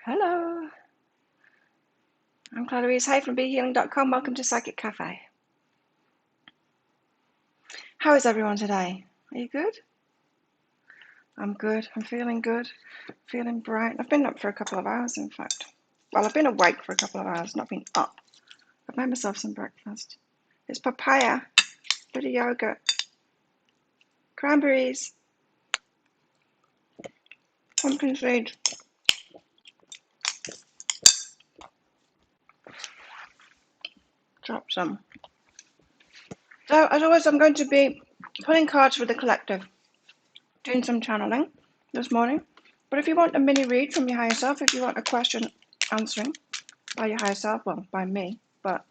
Hello, I'm Clarice. Hey from BeHealing.com. Welcome to Psychic Cafe. How is everyone today? Are you good? I'm good. I'm feeling good. Feeling bright. I've been up for a couple of hours, in fact. Well, I've been awake for a couple of hours, not been up. I've made myself some breakfast. It's papaya, bit of yogurt, cranberries, pumpkin seeds. Drop some. So, as always, I'm going to be pulling cards for the collective, doing some channeling this morning. But if you want a mini read from your higher self, if you want a question answering by your higher self, well, by me, but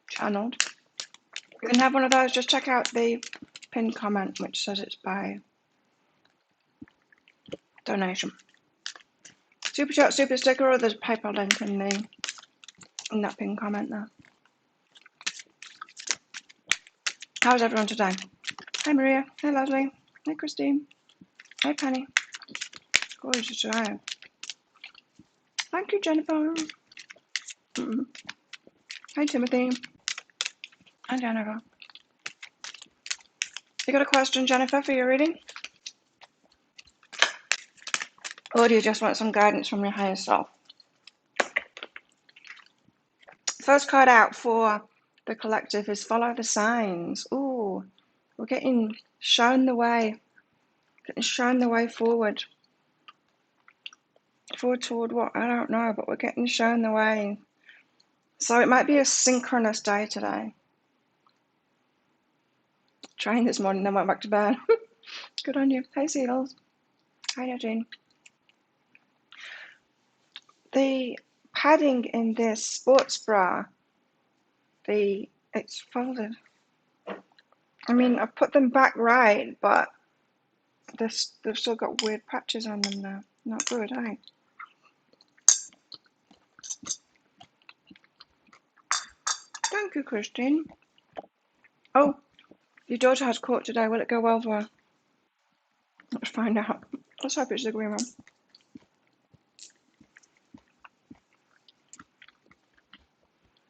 channeled, you can have one of those. Just check out the pinned comment, which says it's by donation. Super chat, super sticker, or there's a PayPal link in that pinned comment there. How's everyone today? Hi Maria. Hey Leslie. Hey Christine. Hey Penny. Gorgeous today. Thank you, Jennifer. Hey Timothy. Hi Jennifer. You got a question, Jennifer, for your reading? Or do you just want some guidance from your higher self? First card out for the collective is Follow the Signs. Ooh, we're getting shown the way. Getting shown the way forward. Forward toward what? I don't know, but we're getting shown the way. So it might be a synchronous day today. Trained this morning, then went back to bed. Good on you. Hey Seagulls. Hi Eugene. The padding in this sports bra, it's folded. I mean, I've put them back right, but they've still got weird patches on them now. Not good, eh? Thank you, Christine. Oh, your daughter has court today. Will it go well for her? Let's find out. Let's hope it's the green one.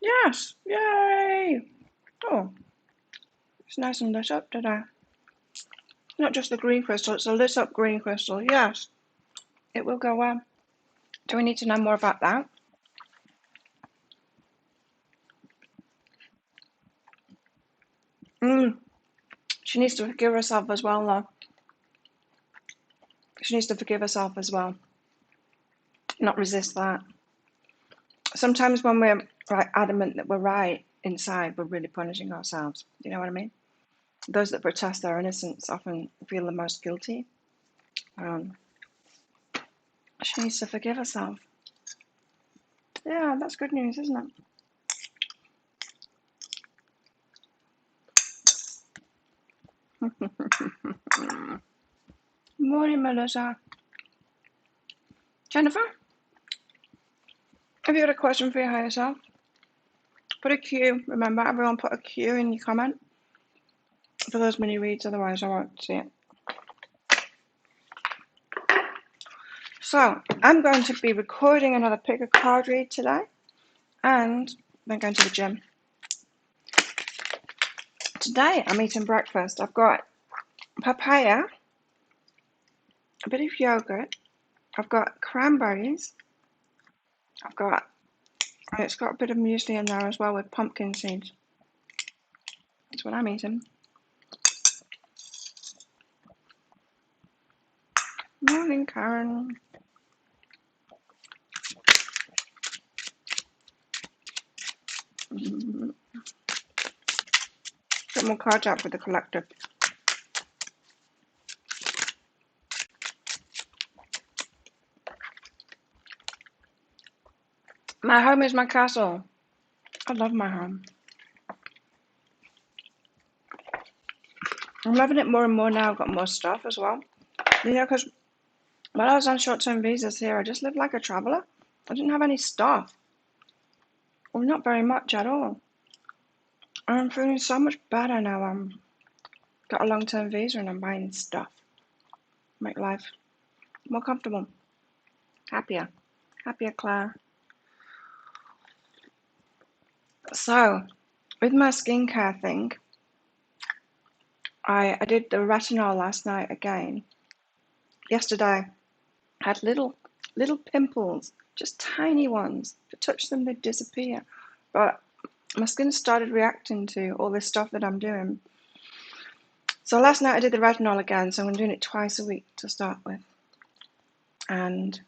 Yes! Yay! Oh, it's nice and lit up today. Not just the green crystal, it's a lit up green crystal. Yes, it will go well. Do we need to know more about that? She needs to forgive herself as well, though. She needs to forgive herself as well. Not resist that. Sometimes when we're like adamant that we're right inside, we're really punishing ourselves. Do you know what I mean? Those that protest their innocence often feel the most guilty. She needs to forgive herself. Yeah, that's good news, isn't it? Morning, Melissa. Jennifer, have you got a question for your higher self? Put a Q. Remember, everyone put a Q in your comment for those mini reads, otherwise I won't see it. So, I'm going to be recording another pick a card read today, and then going to the gym. Today, I'm eating breakfast. I've got papaya, a bit of yogurt, I've got cranberries, and it's got a bit of muesli in there as well with pumpkin seeds. That's what I'm eating. Morning, Karen. Get more cards out for the collective. My home is my castle. I love my home. I'm loving it more and more now. I've got more stuff as well. You know, because when I was on short-term visas here, I just lived like a traveller. I didn't have any stuff. Well, not very much at all. And I'm feeling so much better now. I'm got a long-term visa and I'm buying stuff. Make life more comfortable. Happier. Happier, Claire. So, with my skincare thing, I did the retinol last night again. Yesterday, I had little pimples, just tiny ones. If I touch them, they'd disappear. But my skin started reacting to all this stuff that I'm doing. So last night I did the retinol again, so I'm doing it twice a week to start with. And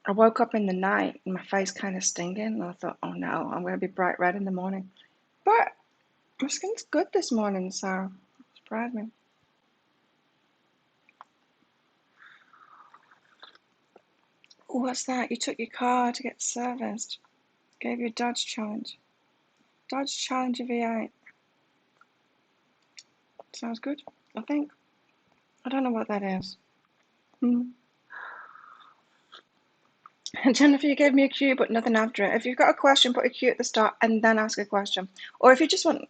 I woke up in the night and my face kind of stinging, and I thought, oh no, I'm going to be bright red in the morning. But my skin's good this morning, so it's proud of me. What's that? You took your car to get serviced. Gave you a Dodge Challenge. Dodge Challenger V8. Sounds good, I think. I don't know what that is. Jennifer, you gave me a cue, but nothing after it. If you've got a question, put a cue at the start and then ask a question. Or if you just want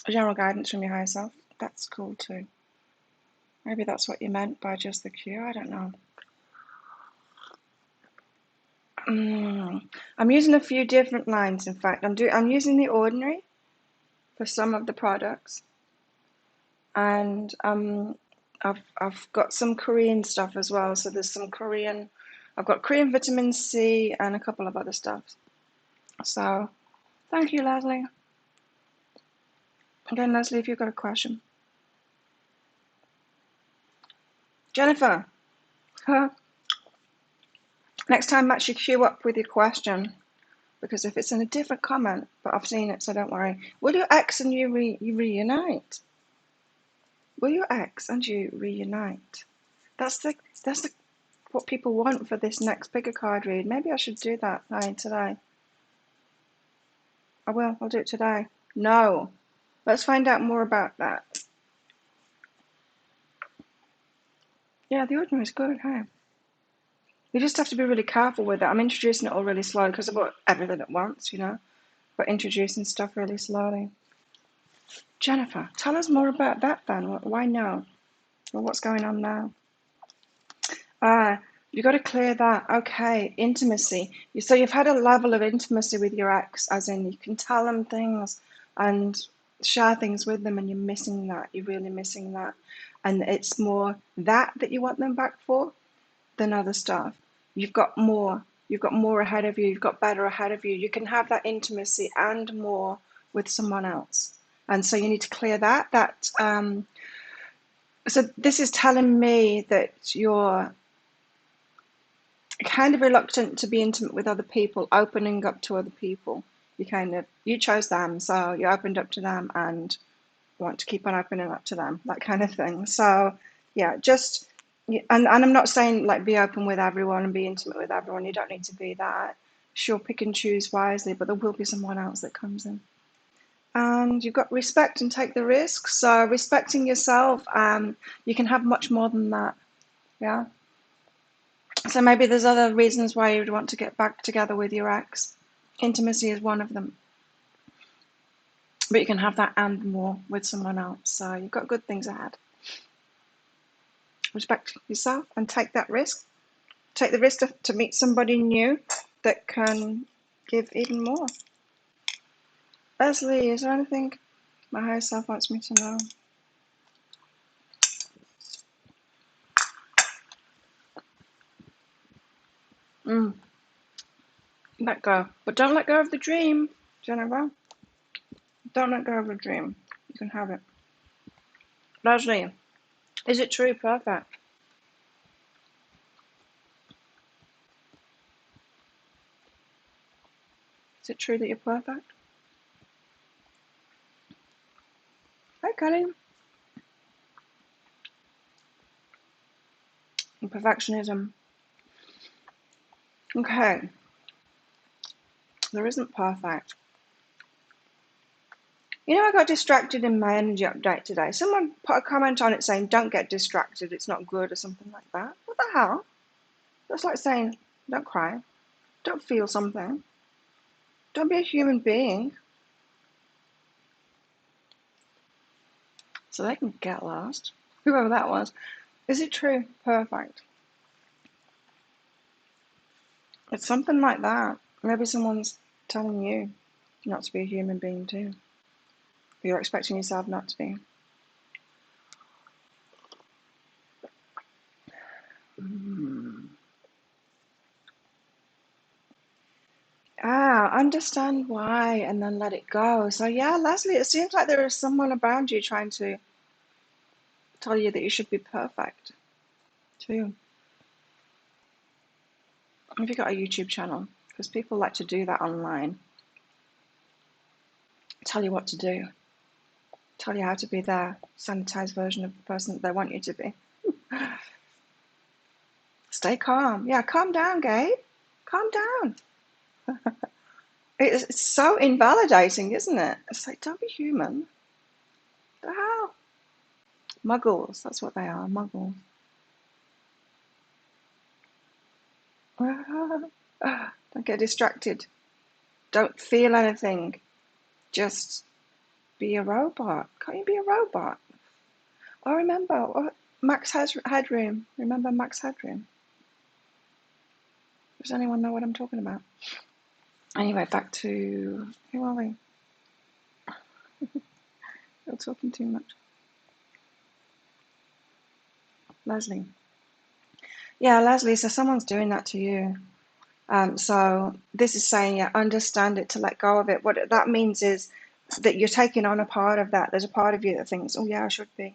general guidance from your higher self, that's cool too. Maybe that's what you meant by just the cue. I don't know. I'm using a few different lines. In fact, I'm using the Ordinary for some of the products, and I've got some Korean stuff as well. So there's some Korean. I've got Korean vitamin C and a couple of other stuff. So thank you, Leslie. Again, Leslie, if you've got a question. Jennifer, next time match your cue up with your question, because if it's in a different comment, but I've seen it, so don't worry. Will your ex and you reunite? Will your ex and you reunite? That's what people want for this next picker card read. Maybe I should do that today. I will. I'll do it today. No. Let's find out more about that. Yeah, the Ordinary is good, hey? You just have to be really careful with it. I'm introducing it all really slow because I bought everything at once, you know, but introducing stuff really slowly. Jennifer, tell us more about that then. Why now? Well, what's going on now? You got to clear that. Okay, intimacy. So you've had a level of intimacy with your ex, as in you can tell them things and share things with them, and you're missing that. You're really missing that. And it's more that you want them back for than other stuff. You've got more. You've got more ahead of you. You've got better ahead of you. You can have that intimacy and more with someone else. And so you need to clear that. So this is telling me that you're kind of reluctant to be intimate with other people, opening up to other people. You chose them, so you opened up to them and want to keep on opening up to them, that kind of thing. So yeah, and I'm not saying like be open with everyone and be intimate with everyone. You don't need to be that. Sure, pick and choose wisely, but there will be someone else that comes in. And you've got respect and take the risk. So respecting yourself, you can have much more than that. Yeah. So maybe there's other reasons why you'd want to get back together with your ex. Intimacy is one of them. But you can have that and more with someone else. So you've got good things ahead. Respect yourself and take that risk. Take the risk to meet somebody new that can give even more. Leslie, is there anything my higher self wants me to know? Let go. But don't let go of the dream, Jennifer. Don't let go of the dream. You can have it. Leslie, is it true? Perfect. Is it true that you're perfect? Hi, Colin. And perfectionism. Okay. There isn't perfect. You know, I got distracted in my energy update today. Someone put a comment on it saying, don't get distracted, it's not good, or something like that. What the hell? That's like saying, don't cry, don't feel something, don't be a human being. So they can get lost. Whoever that was. Is it true? Perfect. It's something like that. Maybe someone's telling you not to be a human being too. You're expecting yourself not to be. Understand why and then let it go. So yeah, Leslie, it seems like there is someone around you trying to tell you that you should be perfect too. Have you got a YouTube channel? Because people like to do that online. Tell you what to do. Tell you how to be their sanitized version of the person that they want you to be. Stay calm. Yeah, calm down, Gabe. Calm down. It's so invalidating, isn't it? It's like, don't be human. The hell? Muggles, that's what they are, muggles. Don't get distracted. Don't feel anything. Just be a robot. Can't you be a robot? Oh, remember, Max Headroom. Remember Max Headroom? Does anyone know what I'm talking about? Anyway, back to, who are we? You're talking too much. Leslie. Yeah, Leslie, so someone's doing that to you. So this is saying, yeah, understand it, to let go of it. What that means is that you're taking on a part of that. There's a part of you that thinks, oh yeah, I should be.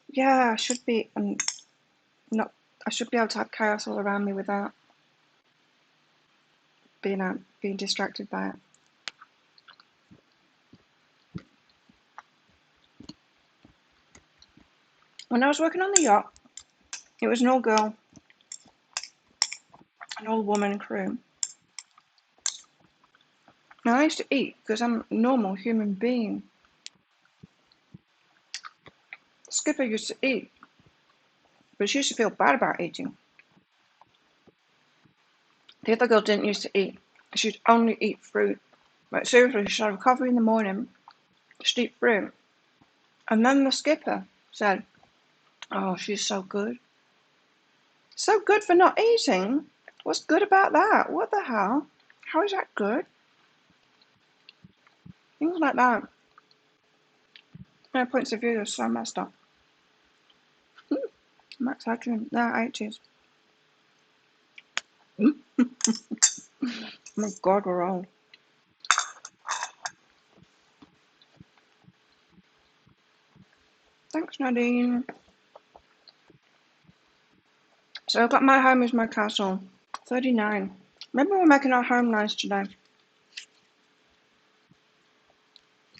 Yeah, I should be, and not. I should be able to have chaos all around me without being distracted by it. When I was working on the yacht, it was an all-girl, an all-woman crew. Now I used to eat because I'm a normal human being. Skipper used to eat, but she used to feel bad about eating. The other girl didn't used to eat. She'd only eat fruit. Like seriously, she'd have a coffee in the morning, she'd eat fruit. And then the skipper said, oh, she's so good. So good for not eating? What's good about that? What the hell? How is that good? Things like that. Their points of view are so messed up. Max Headroom, they're 80s. Oh my god, we're old. Thanks, Nadine. So I've got my home is my castle. 39. Maybe we're making our home nice today.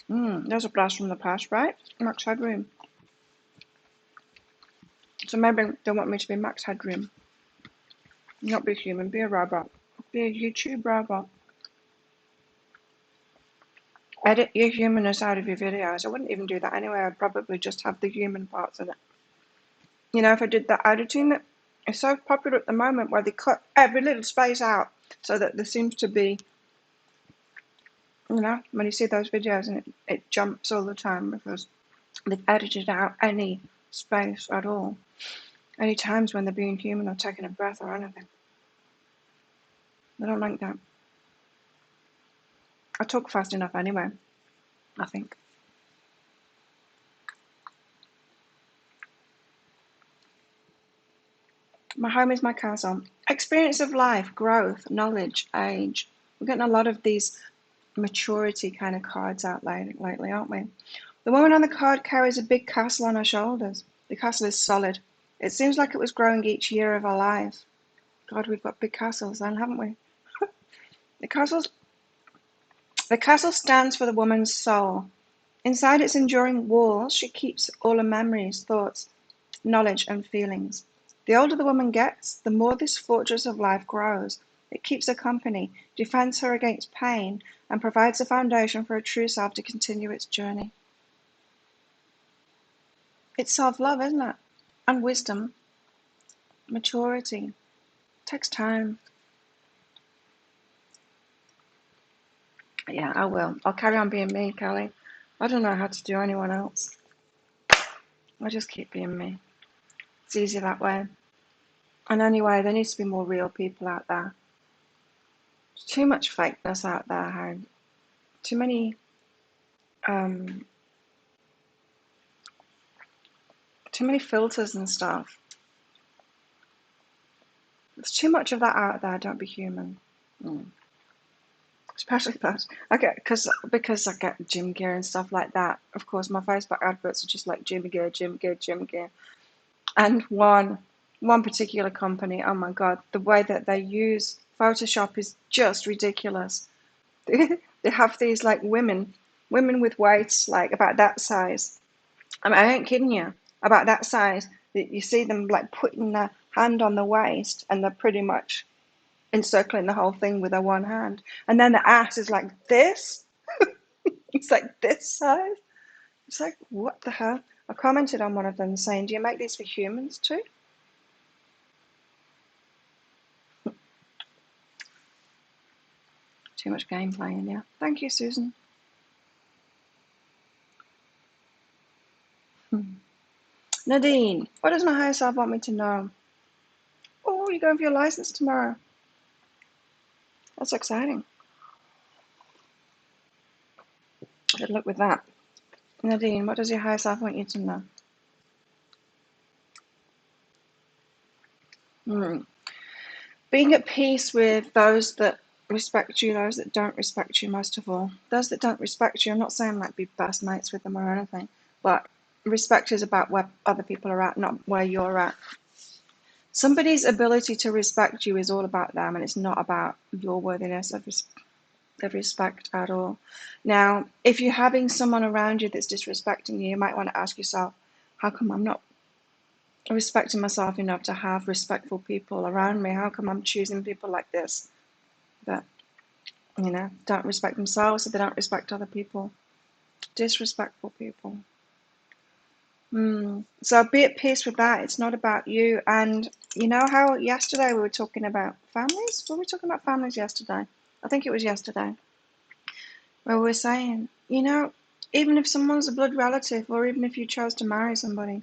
There's a blast from the past, right? Max Headroom. So maybe they want me to be Max Headroom. Not be human, be a robot. Be a YouTube robot. Edit your humanness out of your videos. I wouldn't even do that anyway. I'd probably just have the human parts in it. You know, if I did that editing that is so popular at the moment where they cut every little space out so that there seems to be, you know, when you see those videos and it jumps all the time because they've edited out any space at all. Any times when they're being human or taking a breath or anything. I don't like that. I talk fast enough anyway, I think. My home is my castle. Experience of life, growth, knowledge, age. We're getting a lot of these maturity kind of cards out lately, aren't we? The woman on the card carries a big castle on her shoulders. The castle is solid. It seems like it was growing each year of our lives. God, we've got big castles then, haven't we? The castle stands for the woman's soul. Inside its enduring walls, she keeps all her memories, thoughts, knowledge, and feelings. The older the woman gets, the more this fortress of life grows. It keeps her company, defends her against pain, and provides a foundation for a true self to continue its journey. It's self-love, isn't it? And wisdom. Maturity. It takes time. Yeah, I will. I'll carry on being me, Kelly. I don't know how to do anyone else. I just keep being me. It's easier that way. And anyway, there needs to be more real people out there. too much fakeness out there, how too many filters and stuff. There's too much of that out there. Don't be human. Especially that because I get gym gear and stuff like that. Of course, my Facebook adverts are just like gym gear, gym gear, gym gear. And one particular company, oh my God, the way that they use Photoshop is just ridiculous. They have these like women with weights like about that size. I mean, I ain't kidding you, about that size. You see them like putting their hand on the waist, and they're pretty much encircling the whole thing with their one hand. And then the ass is like this. It's like this size. It's like, what the hell? I commented on one of them saying, do you make these for humans too? Too much gameplay in there. Thank you, Susan. Nadine, what does my higher self want me to know? Oh, you're going for your license tomorrow. That's exciting. Good luck with that. Nadine, what does your higher self want you to know? Being at peace with those that respect you, those that don't respect you, most of all. Those that don't respect you, I'm not saying like be best mates with them or anything, but respect is about where other people are at, not where you're at. Somebody's ability to respect you is all about them, and it's not about your worthiness of respect at all. Now, if you're having someone around you that's disrespecting you, you might want to ask yourself, how come I'm not respecting myself enough to have respectful people around me? How come I'm choosing people like this that, don't respect themselves, so they don't respect other people? Disrespectful people. So be at peace with that. It's not about you. And you know how yesterday we were talking about families? Were we talking about families yesterday? I think it was yesterday. Where we were saying, even if someone's a blood relative, or even if you chose to marry somebody,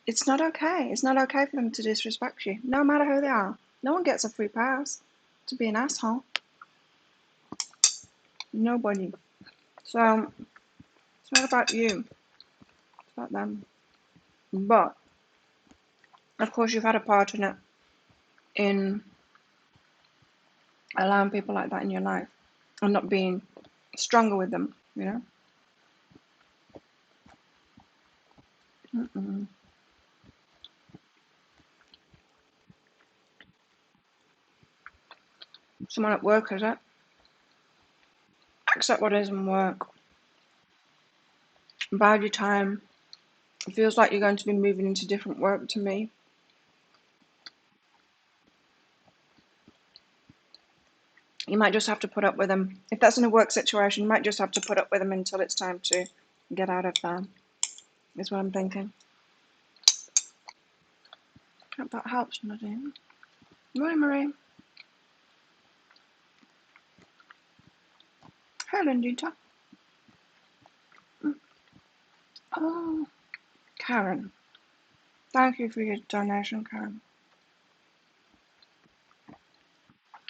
it's not okay. It's not okay for them to disrespect you, no matter who they are. No one gets a free pass to be an asshole. Nobody. So it's not about you. It's about them. But of course, you've had a part in it, in allowing people like that in your life and not being stronger with them, Someone at work, is it? Accept what is in work. Bide your time. It feels like you're going to be moving into different work to me. You might just have to put up with them. If that's in a work situation, you might just have to put up with them until it's time to get out of there, is what I'm thinking. Hope that helps, Nadine. Morning, Marie. Hi, Lindita. Oh, Karen. Thank you for your donation, Karen.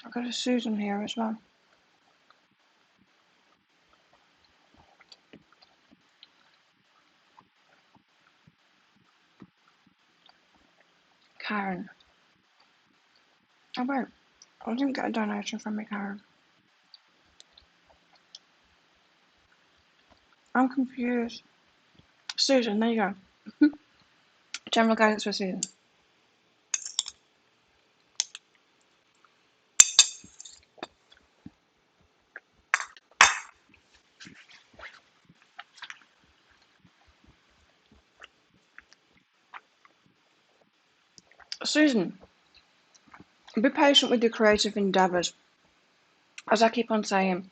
I've got a Susan here as well. Karen. Oh, wait. I didn't get a donation from me, Karen. I'm confused. Susan, there you go. General guidance for Susan. Susan, be patient with your creative endeavours. As I keep on saying,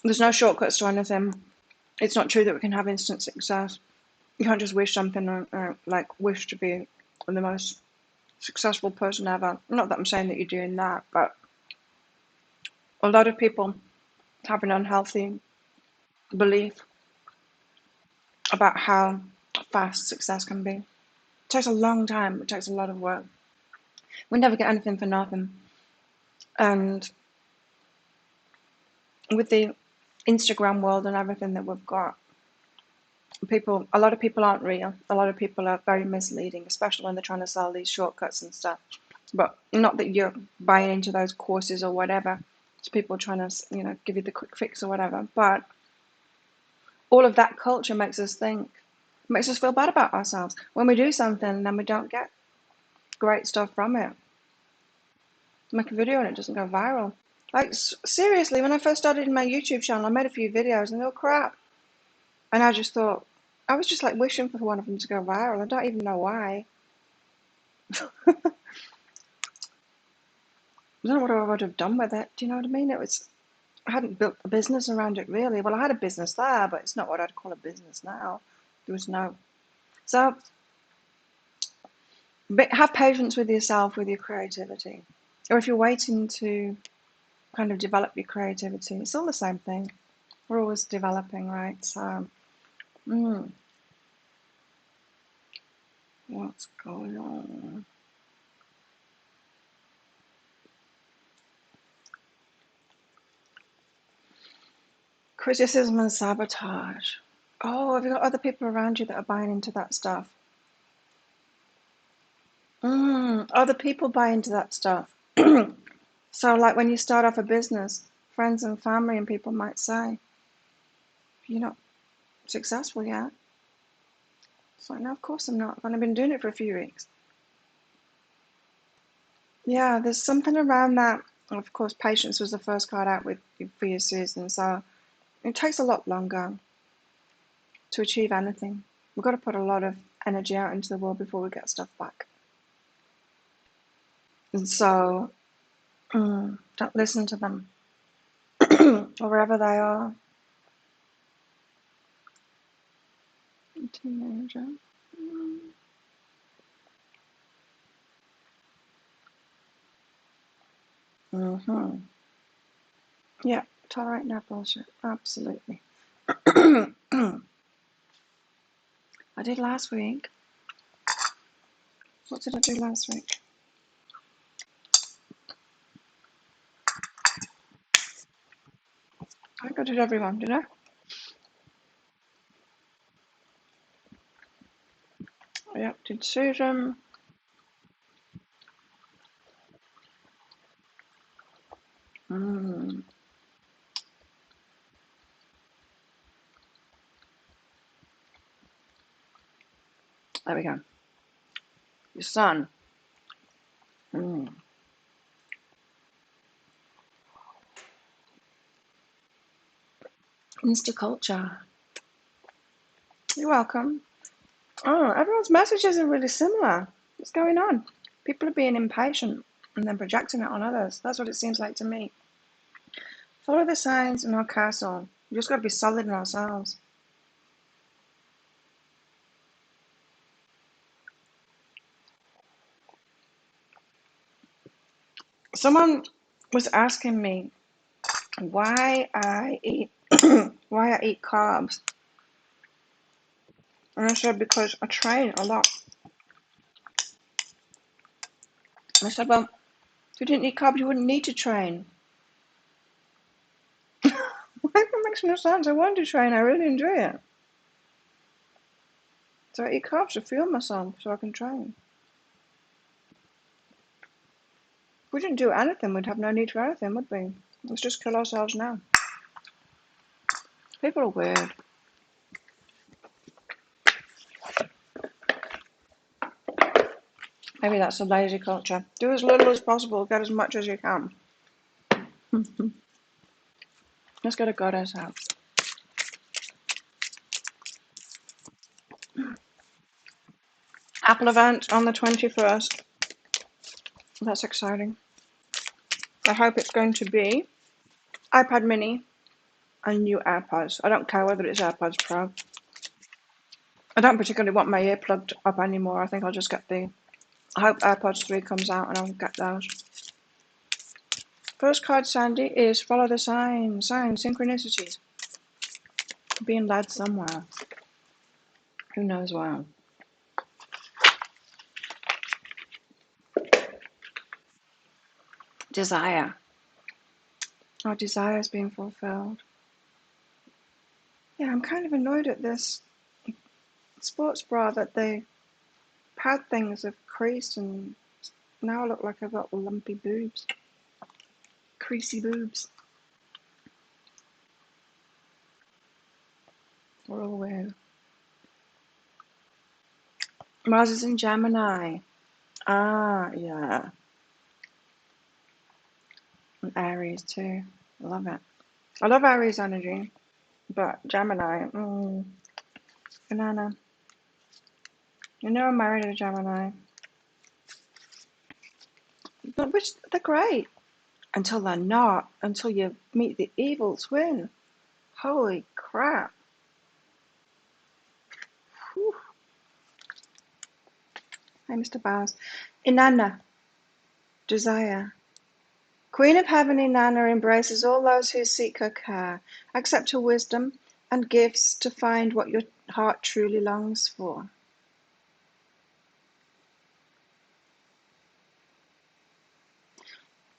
there's no shortcuts to anything. It's not true that we can have instant success. You can't just wish something or wish to be the most successful person ever. Not that I'm saying that you're doing that, but a lot of people have an unhealthy belief about how fast success can be. It takes a long time. It takes a lot of work. We never get anything for nothing. And with the Instagram world and everything that we've got, a lot of people aren't real. A lot of people are very misleading, especially when they're trying to sell these shortcuts and stuff. But not that you're buying into those courses or whatever. It's people trying to, give you the quick fix or whatever. But all of that culture makes us feel bad about ourselves when we do something and then we don't get great stuff from it. Make a video and it doesn't go viral. Like, seriously, when I first started my YouTube channel, I made a few videos and they were crap. And I just thought, I was just like wishing for one of them to go viral. I don't even know why. I don't know what I would have done with it. Do you know what I mean? I hadn't built a business around it really. Well, I had a business there, but it's not what I'd call a business now. There was no. So, have patience with yourself, with your creativity. Or if you're waiting to kind of develop your creativity, it's all the same thing. We're always developing, right? So, what's going on? Criticism and sabotage. Oh, have you got other people around you that are buying into that stuff? Other people buy into that stuff. So, like when you start off a business, friends and family and people might say, "You're not successful yet." It's like, no, of course I'm not. I've only been doing it for a few weeks. Yeah, there's something around that. Of course, patience was the first card out for you, Susan. So it takes a lot longer to achieve anything. We've got to put a lot of energy out into the world before we get stuff back. And so, don't listen to them, or wherever they are. Teenager. Yeah, tolerate no bullshit. Absolutely. I did last week. What did I do last week? I think I did everyone, did I? Yep, did Susan. There we go. Your son. Mr. Culture. You're welcome. Oh, everyone's messages are really similar. What's going on? People are being impatient and then projecting it on others. That's what it seems like to me. Follow the signs in our castle. We just got to be solid in ourselves. Someone was asking me why I eat carbs, and I said because I train a lot. I said, well, if you didn't eat carbs, you wouldn't need to train. That makes no sense. I want to train. I really enjoy it. So I eat carbs to fuel myself so I can train. If we didn't do anything, we'd have no need for anything, would we? Let's just kill ourselves now. People are weird. Maybe that's a lazy culture. Do as little as possible, get as much as you can. Let's go to Goddess house. Apple event on the 21st. That's exciting. I hope it's going to be iPad mini and new AirPods. I don't care whether it's AirPods Pro. I don't particularly want my ear plugged up anymore. I think I'll just get I hope AirPods 3 comes out and I'll get those. First card, Sandy, is follow the signs, synchronicities. Being led somewhere. Who knows where? Desire. our desires being fulfilled. Yeah, I'm kind of annoyed at this sports bra that the pad things have creased and now I look like I've got lumpy boobs. Creasy boobs. We're all weird. Mars is in Gemini. Ah, yeah. And Aries too. I love it. I love Aries energy, but Gemini, banana. You know I'm married to a Gemini. But which they're great. Until they're not. Until you meet the evil twin. Holy crap. Whew. Hi, Mr. Bowers. Inanna. Desire. Queen of Heaven Inanna embraces all those who seek her care. Accept her wisdom and gifts to find what your heart truly longs for.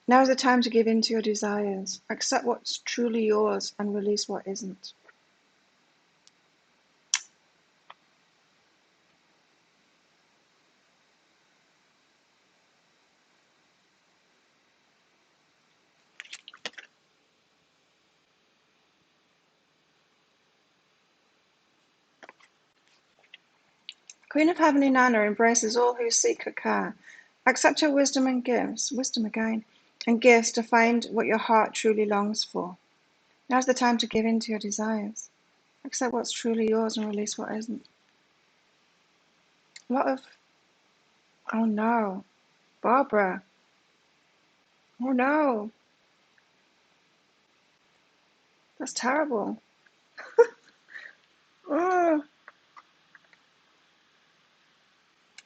Now is the time to give in to your desires. Accept what's truly yours and release what isn't. Queen of Heaven Inanna embraces all who seek her care. Accept her wisdom and gifts, wisdom again, and gifts to find what your heart truly longs for. Now's the time to give in to your desires. Accept what's truly yours and release what isn't. A lot of, oh no, Barbara, oh no, that's terrible. Oh,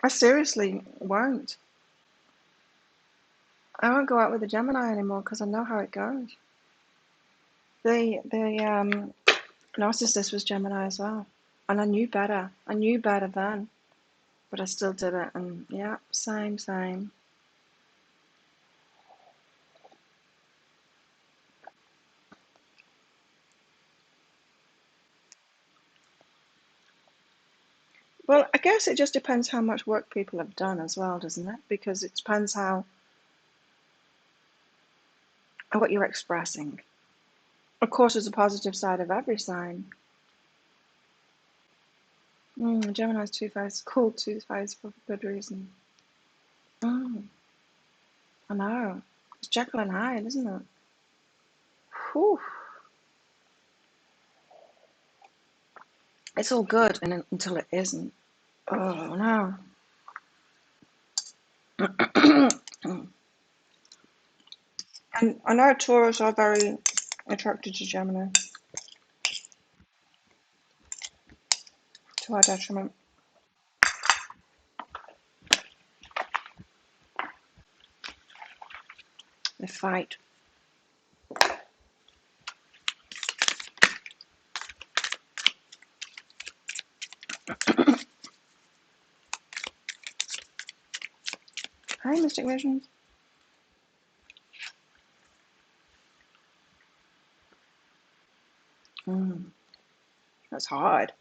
I seriously won't. I won't go out with a Gemini anymore because I know how it goes. The narcissist was Gemini as well, and I knew better. I knew better then, but I still did it. And yeah, same. Well, I guess it just depends how much work people have done as well, doesn't it? Because it depends how what you're expressing. Of course, there's a positive side of every sign. Gemini's two-faced, called two-faced for good reason. I know. It's Jekyll and Hyde, isn't it? Whew. It's all good until it isn't. Oh no. And I know Taurus are very attracted to Gemini, to our detriment. They fight. Hi, Mystic Visions. That's hard.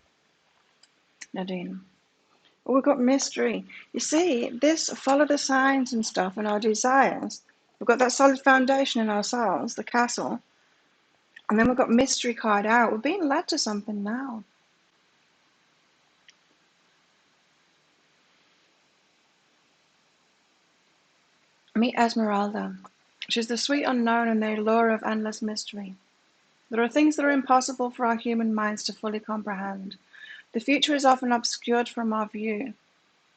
Nadine. Oh, we've got mystery. You see, this follow the signs and stuff and our desires. We've got that solid foundation in ourselves, the castle. And then we've got mystery card out. We're being led to something now. Meet Esmeralda. She's the sweet unknown and the allure of endless mystery. There are things that are impossible for our human minds to fully comprehend. The future is often obscured from our view,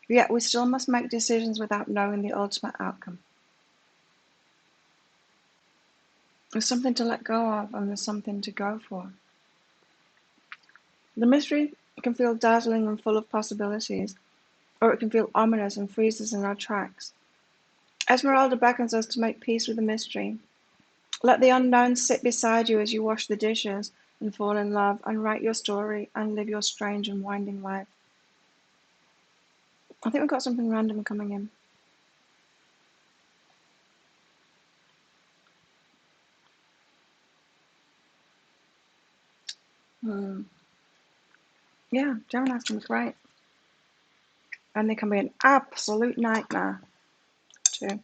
yet we still must make decisions without knowing the ultimate outcome. There's something to let go of and there's something to go for. The mystery can feel dazzling and full of possibilities, or it can feel ominous and freeze us in our tracks. Esmeralda beckons us to make peace with the mystery. Let the unknown sit beside you as you wash the dishes and fall in love and write your story and live your strange and winding life. I think we've got something random coming in. Yeah, Gemini can be great. And they can be an absolute nightmare too.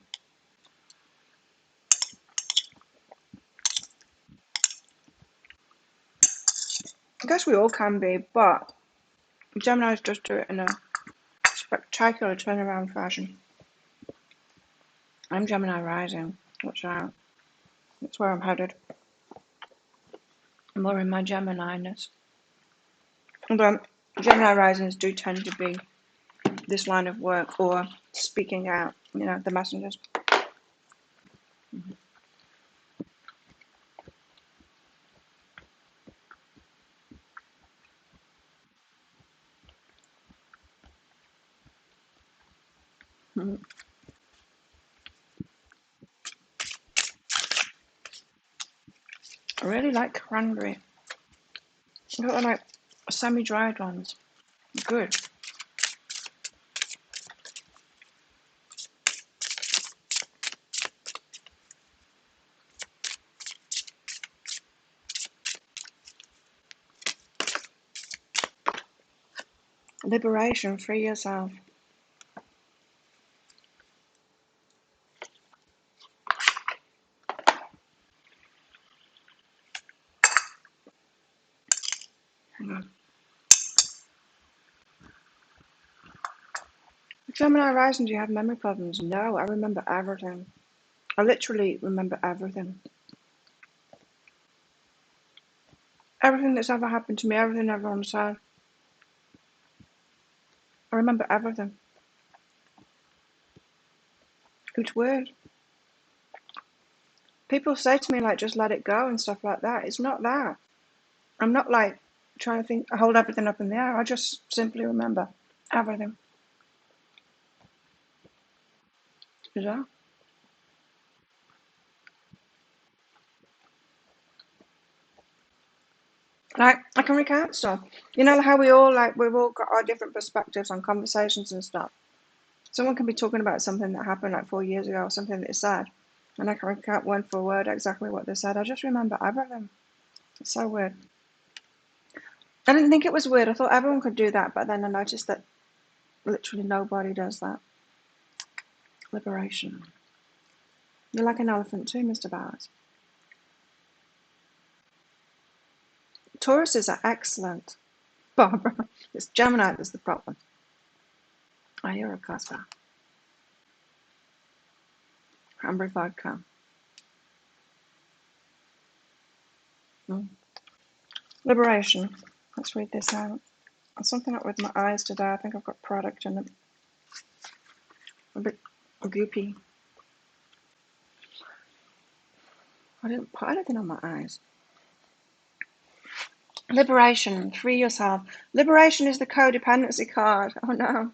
I guess we all can be, but Geminis just do it in a spectacular turnaround fashion. I'm Gemini rising. Watch out. That's where I'm headed. I'm more in my Gemini-ness. Although Gemini risings do tend to be this line of work or speaking out, you know, the messengers. I really like cranberry. I got like semi-dried ones. Good. Liberation, free yourself. Hang on. Gemini rising, do you have memory problems? No, I remember everything. I literally remember everything. Everything that's ever happened to me, everything everyone said. I remember everything. Each word. People say to me, like, just let it go and stuff like that. It's not that. I'm not, like, trying to think, hold everything up in the air. I just simply remember everything. It's bizarre. Like, I can recount stuff. You know how we've all got our different perspectives on conversations and stuff. Someone can be talking about something that happened like 4 years ago or something that they said, and I can recount word for word exactly what they said. I just remember everything. It's so weird. I didn't think it was weird. I thought everyone could do that, but then I noticed that literally nobody does that. Liberation. You're like an elephant too, Mr. Bowers. Tauruses are excellent. Barbara, it's Gemini that's the problem. Oh, you're a cusser. Cranberry vodka. Liberation. Let's read this out. Something up with my eyes today. I think I've got product in them. A bit goopy. I didn't put anything on my eyes. Liberation. Free yourself. Liberation is the codependency card. Oh no.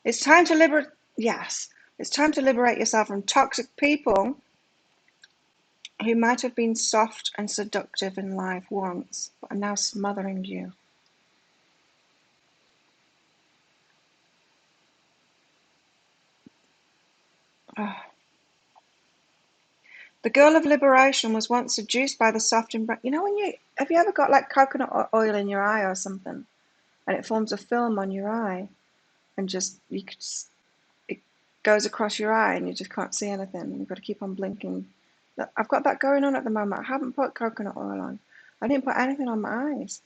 It's time to liberate. Yes. It's time to liberate yourself from toxic people who might have been soft and seductive in life once, but are now smothering you. Oh. The girl of liberation was once seduced by the soft embrace. You know, have you ever got like coconut oil in your eye or something, and it forms a film on your eye, and it goes across your eye, and you just can't see anything, and you've got to keep on blinking. I've got that going on at the moment. I haven't put coconut oil on. I didn't put anything on my eyes.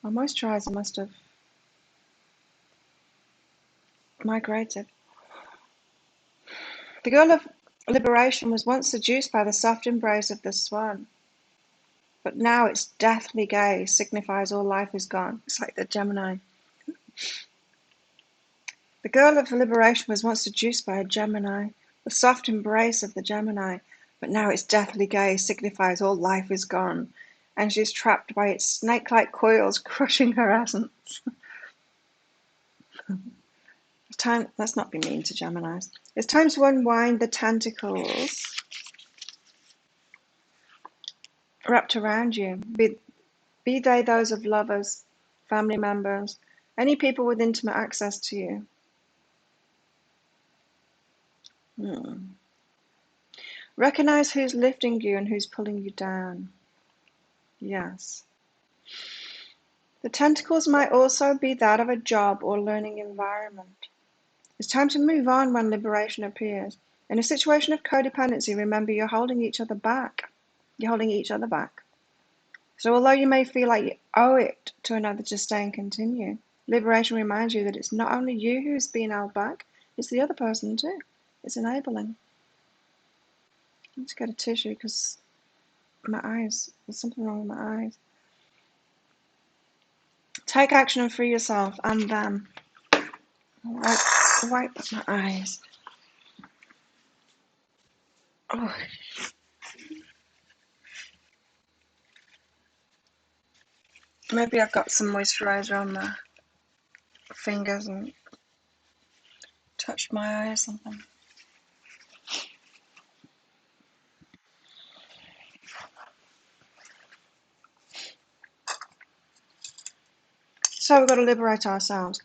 My moisturizer must have migrated. The girl of liberation was once seduced by the soft embrace of the swan, but now its deathly gaze signifies all life is gone. It's like the Gemini. The girl of liberation was once seduced by a Gemini, the soft embrace of the Gemini, but now its deathly gaze signifies all life is gone, and she is trapped by its snake-like coils, crushing her essence. Let's not be mean to Geminis. It's time to unwind the tentacles wrapped around you, be they those of lovers, family members, any people with intimate access to you. Recognize who's lifting you and who's pulling you down. Yes. The tentacles might also be that of a job or learning environment. It's time to move on when liberation appears. In a situation of codependency, remember you're holding each other back. You're holding each other back. So although you may feel like you owe it to another to stay and continue, liberation reminds you that it's not only you who's being held back, it's the other person too. It's enabling. Let's get a tissue because my eyes, there's something wrong with my eyes. Take action and free yourself and them. Wipe my eyes. Oh. Maybe I've got some moisturiser on my fingers and touched my eye or something. So we've got to liberate ourselves.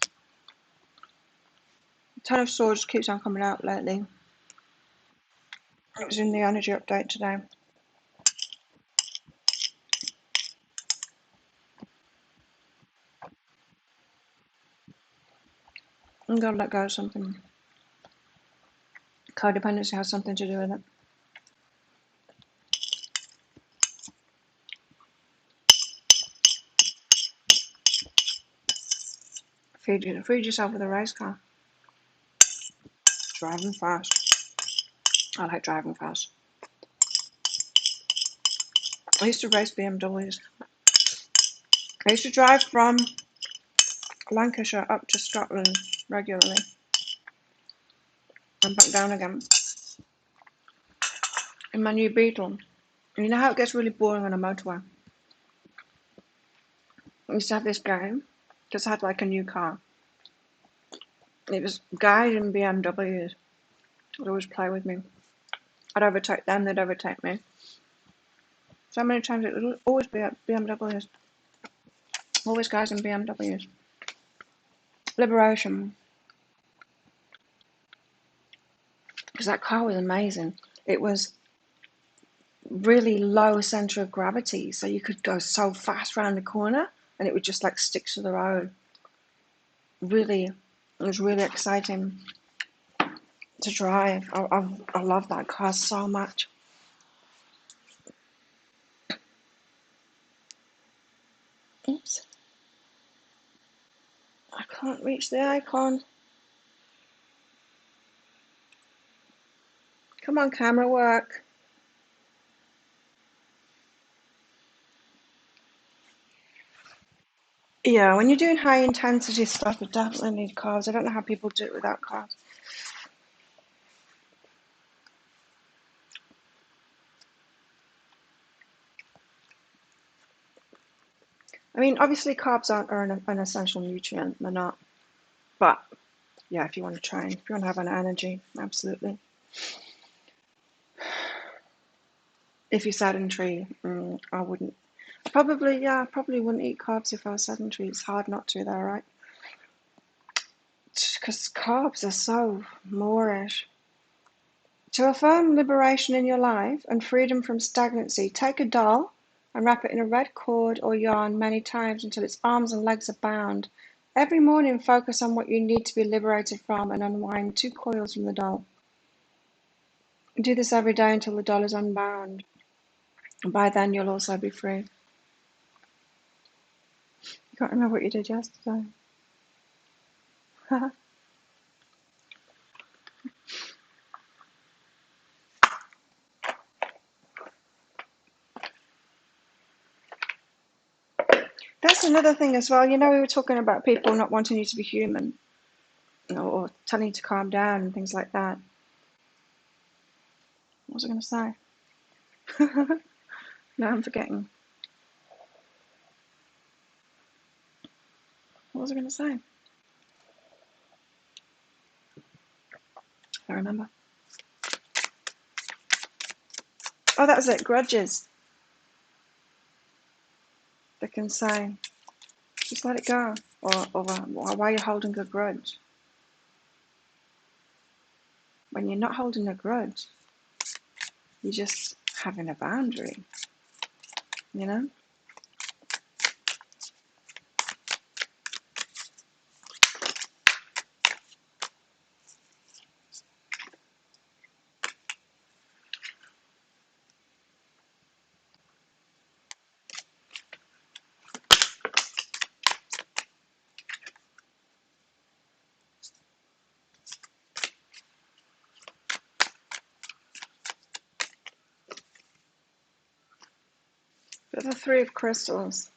The Ten of Swords keeps on coming out lately. It was in the energy update today. I'm going to let go of something. Codependency has something to do with it. Feed yourself with a race car. Driving fast. I like driving fast. I used to race BMWs. I used to drive from Lancashire up to Scotland regularly and back down again in my new Beetle. And you know how it gets really boring on a motorway? I used to have this game because I had like a new car. It was guys in BMWs would always play with me. I'd overtake them, they'd overtake me. So many times it would always be at BMWs. Always guys in BMWs. Liberation. Because that car was amazing. It was really low centre of gravity, so you could go so fast around the corner and it would just like stick to the road. Really, it was really exciting to drive. I love that car so much. Oops. I can't reach the icon. Come on, camera work. Yeah, when you're doing high intensity stuff, you definitely need carbs. I don't know how people do it without carbs. I mean, obviously carbs are an essential nutrient. They're not. But yeah, if you want to train, if you want to have an energy, absolutely. If you're sedentary, I wouldn't. I probably wouldn't eat carbs if I was sedentary. It's hard not to, though, right? Because carbs are so moreish. To affirm liberation in your life and freedom from stagnancy, take a doll and wrap it in a red cord or yarn many times until its arms and legs are bound. Every morning, focus on what you need to be liberated from and unwind 2 coils from the doll. Do this every day until the doll is unbound. And by then, you'll also be free. You can't remember what you did yesterday. That's another thing as well. You know, we were talking about people not wanting you to be human, or telling you to calm down and things like that. What was I going to say? Now I'm forgetting. What was I going to say? I remember. Oh, that was it. Grudges. They can say, just let it go. Or why are you holding a grudge? When you're not holding a grudge, You're just having a boundary, you know? But the Three of Crystals,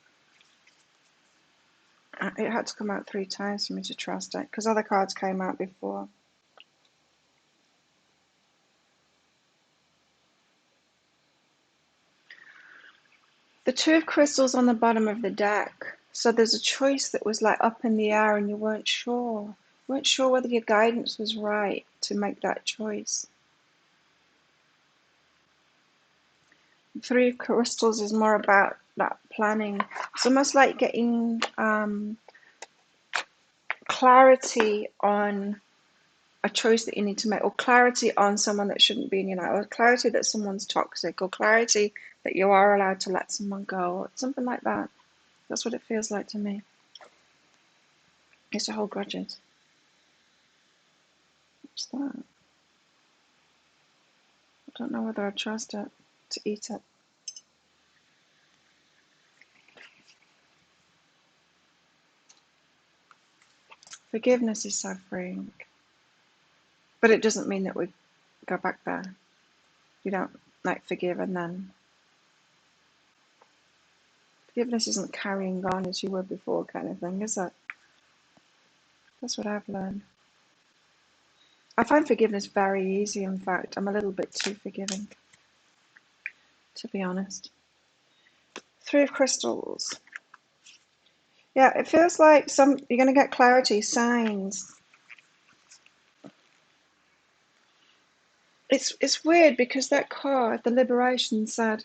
it had to come out 3 times for me to trust it, because other cards came out before. The Two of Crystals on the bottom of the deck. So there's a choice that was like up in the air and you weren't sure. You weren't sure whether your guidance was right to make that choice. Three of Crystals is more about that planning. It's almost like getting clarity on a choice that you need to make, or clarity on someone that shouldn't be in your life, or clarity that someone's toxic, or clarity that you are allowed to let someone go, or something like that. That's what it feels like to me. It's to hold grudges. What's that? I don't know whether I trust it to eat it. Forgiveness is so freeing. But it doesn't mean that we go back there. You don't like forgive and then. Forgiveness isn't carrying on as you were before kind of thing, is it? That's what I've learned. I find forgiveness very easy, in fact. I'm a little bit too forgiving, to be honest. Three of Crystals. Yeah, it feels like you're going to get clarity, signs. It's weird because that card, the Liberation, said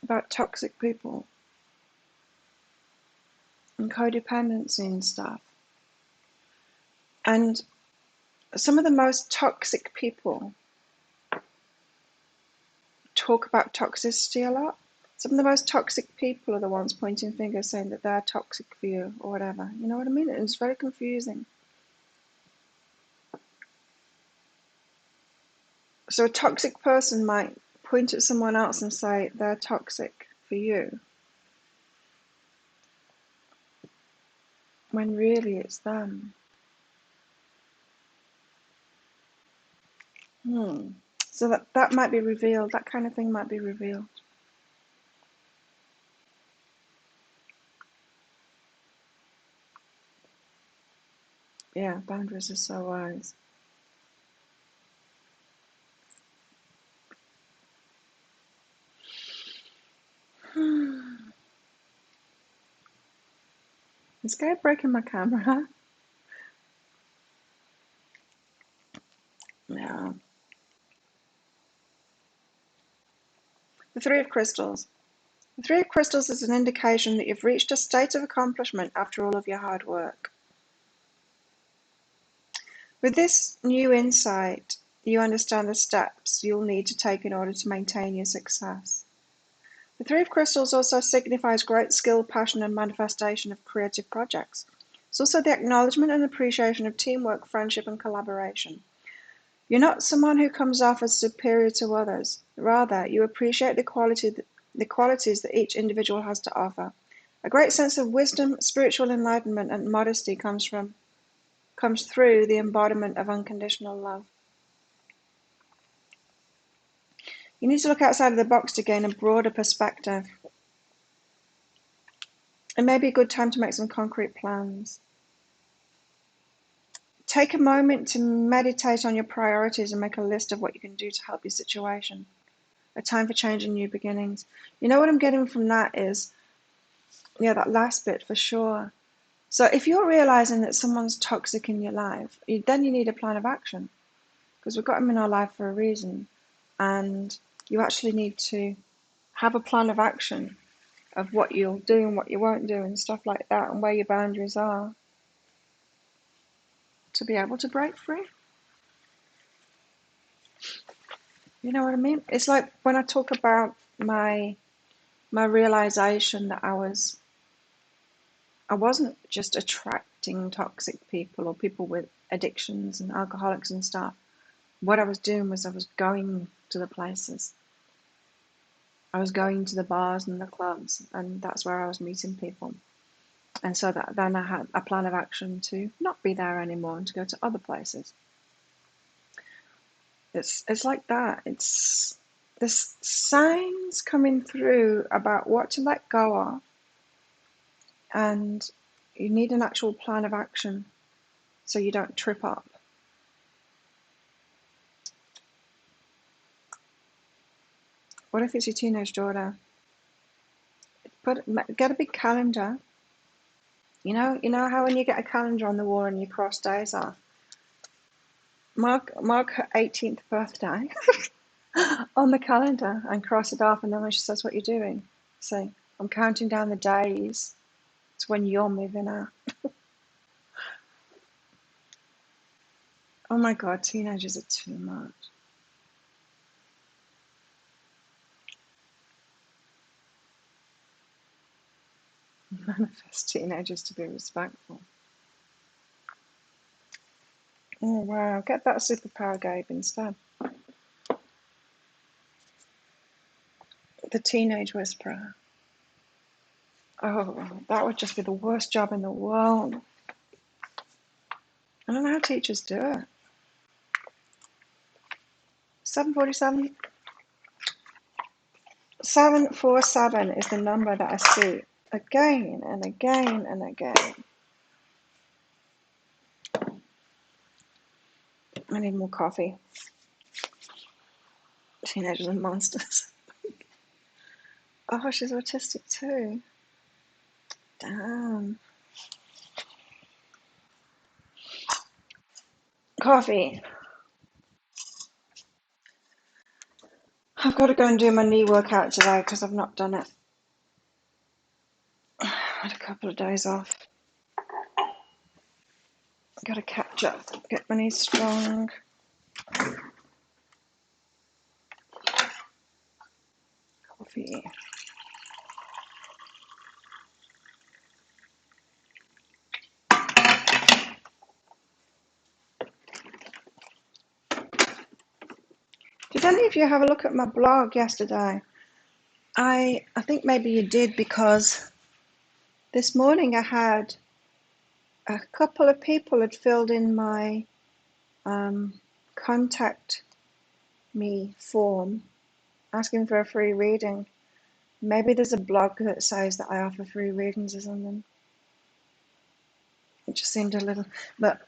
about toxic people and codependency and stuff. And some of the most toxic people talk about toxicity a lot. Some of the most toxic people are the ones pointing fingers saying that they're toxic for you or whatever. You know what I mean? It's very confusing. So a toxic person might point at someone else and say they're toxic for you, when really it's them. So that might be revealed. That kind of thing might be revealed. Yeah, boundaries are so wise. This guy breaking my camera. Yeah. The Three of Crystals. The Three of Crystals is an indication that you've reached a state of accomplishment after all of your hard work. With this new insight, you understand the steps you'll need to take in order to maintain your success. The Three of Crystals also signifies great skill, passion, and manifestation of creative projects. It's also the acknowledgement and appreciation of teamwork, friendship, and collaboration. You're not someone who comes off as superior to others. Rather, you appreciate the qualities that each individual has to offer. A great sense of wisdom, spiritual enlightenment, and modesty comes through the embodiment of unconditional love. You need to look outside of the box to gain a broader perspective. It may be a good time to make some concrete plans. Take a moment to meditate on your priorities and make a list of what you can do to help your situation. A time for change and new beginnings. You know what I'm getting from that is, yeah, that last bit for sure. So if you're realizing that someone's toxic in your life, then you need a plan of action, because we've got them in our life for a reason. And you actually need to have a plan of action of what you'll do and what you won't do and stuff like that, and where your boundaries are, to be able to break free. You know what I mean? It's like when I talk about my realization that I wasn't just attracting toxic people or people with addictions and alcoholics and stuff. What I was doing was I was going to the places. I was going to the bars and the clubs, and that's where I was meeting people. And so that then I had a plan of action to not be there anymore and to go to other places. It's like that. There's signs coming through about what to let go of, and you need an actual plan of action so you don't trip up. What if it's your teenage daughter? Get a big calendar. You know how when you get a calendar on the wall and you cross days off. Mark her 18th birthday on the calendar and cross it off, and then when she says what you're doing, say, I'm counting down the days to when you're moving out. Oh my God, teenagers are too much. Manifest teenagers to be respectful. Oh wow, get that superpower, Gabe, instead. The teenage whisperer. Oh, that would just be the worst job in the world. I don't know how teachers do it. 747. 747 is the number that I see again and again and again. I need more coffee. Teenagers are monsters. Oh, she's autistic too. Damn. Coffee. I've got to go and do my knee workout today because I've not done it. I had a couple of days off. I've got to catch up, get my knees strong. Coffee. Did any of you have a look at my blog yesterday? I think maybe you did, because this morning I had a couple of people had filled in my contact me form asking for a free reading. Maybe there's a blog that says that I offer free readings or something. It just seemed a little, but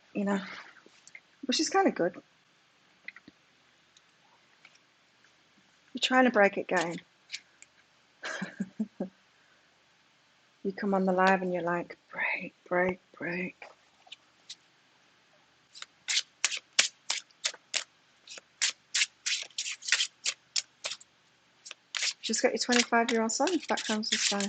which is kind of good. You're trying to break it, game. You come on the live and you're like, break, break, break. Just got your 25-year-old son back home to stay.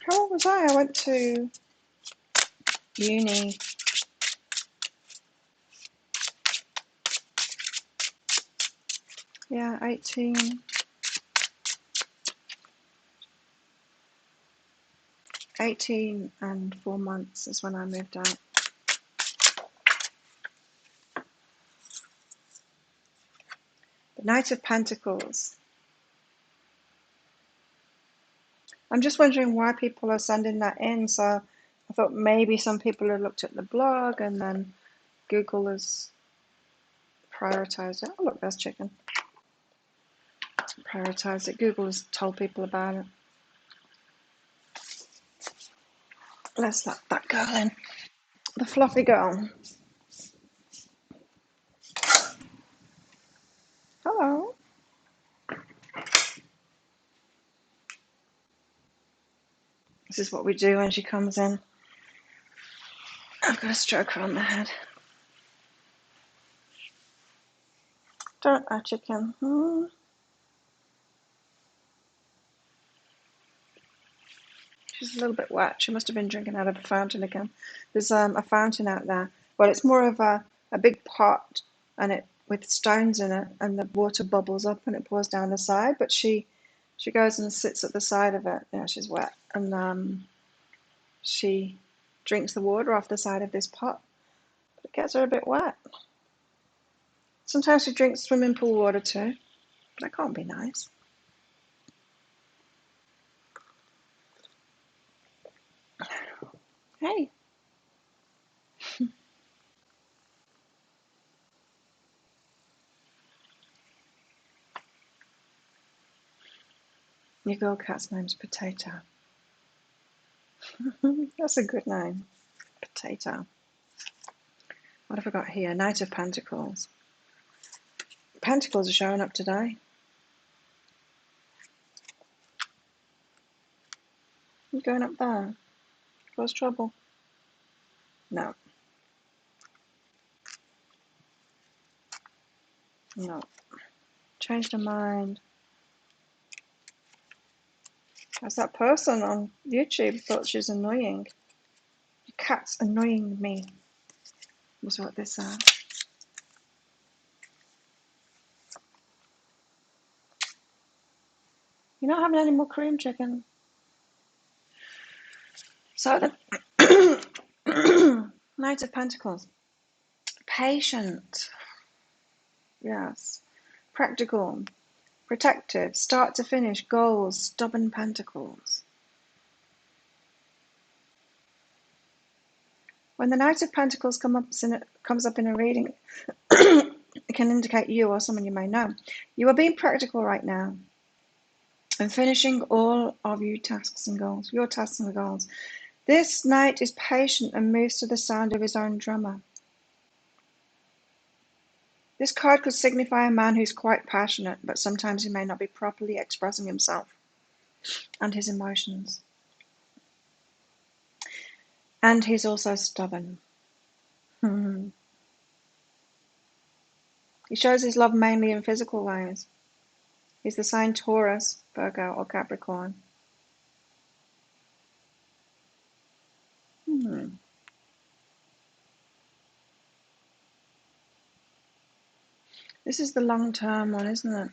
How old was I? I went to uni. Yeah, 18. 18 and 4 months is when I moved out. The Knight of Pentacles. I'm just wondering why people are sending that in. So I thought maybe some people have looked at the blog and then Google has prioritized it. Oh, look, there's chicken. Prioritized it. Google has told people about it. Let's let that girl in. The fluffy girl. Hello. This is what we do when she comes in. I've got to stroke her on the head. Don't I, chicken? She's a little bit wet. She must have been drinking out of a fountain again. There's a fountain out there. Well, it's more of a big pot, and it with stones in it, and the water bubbles up and it pours down the side. But she goes and sits at the side of it. Yeah, she's wet, and she drinks the water off the side of this pot. But it gets her a bit wet. Sometimes she drinks swimming pool water too, but that can't be nice. Hey. Your girl cat's name's Potato. That's a good name. Potato. What have I got here? Knight of Pentacles. Pentacles are showing up today. You going up there? Cause trouble? No. No. Changed her mind. As that person on YouTube thought she was annoying. Your cat's annoying me, was what this said. You're not having any more cream chicken. So the Knight of Pentacles. Patient. Yes. Practical. Protective. Start to finish. Goals. Stubborn Pentacles. When the Knight of Pentacles comes up in a reading, it can indicate you or someone you may know. You are being practical right now and finishing all of your tasks and goals. This knight is patient and moves to the sound of his own drummer. This card could signify a man who's quite passionate, but sometimes he may not be properly expressing himself and his emotions. And he's also stubborn. He shows his love mainly in physical ways. He's the sign Taurus, Virgo, or Capricorn. This is the long-term one, isn't it?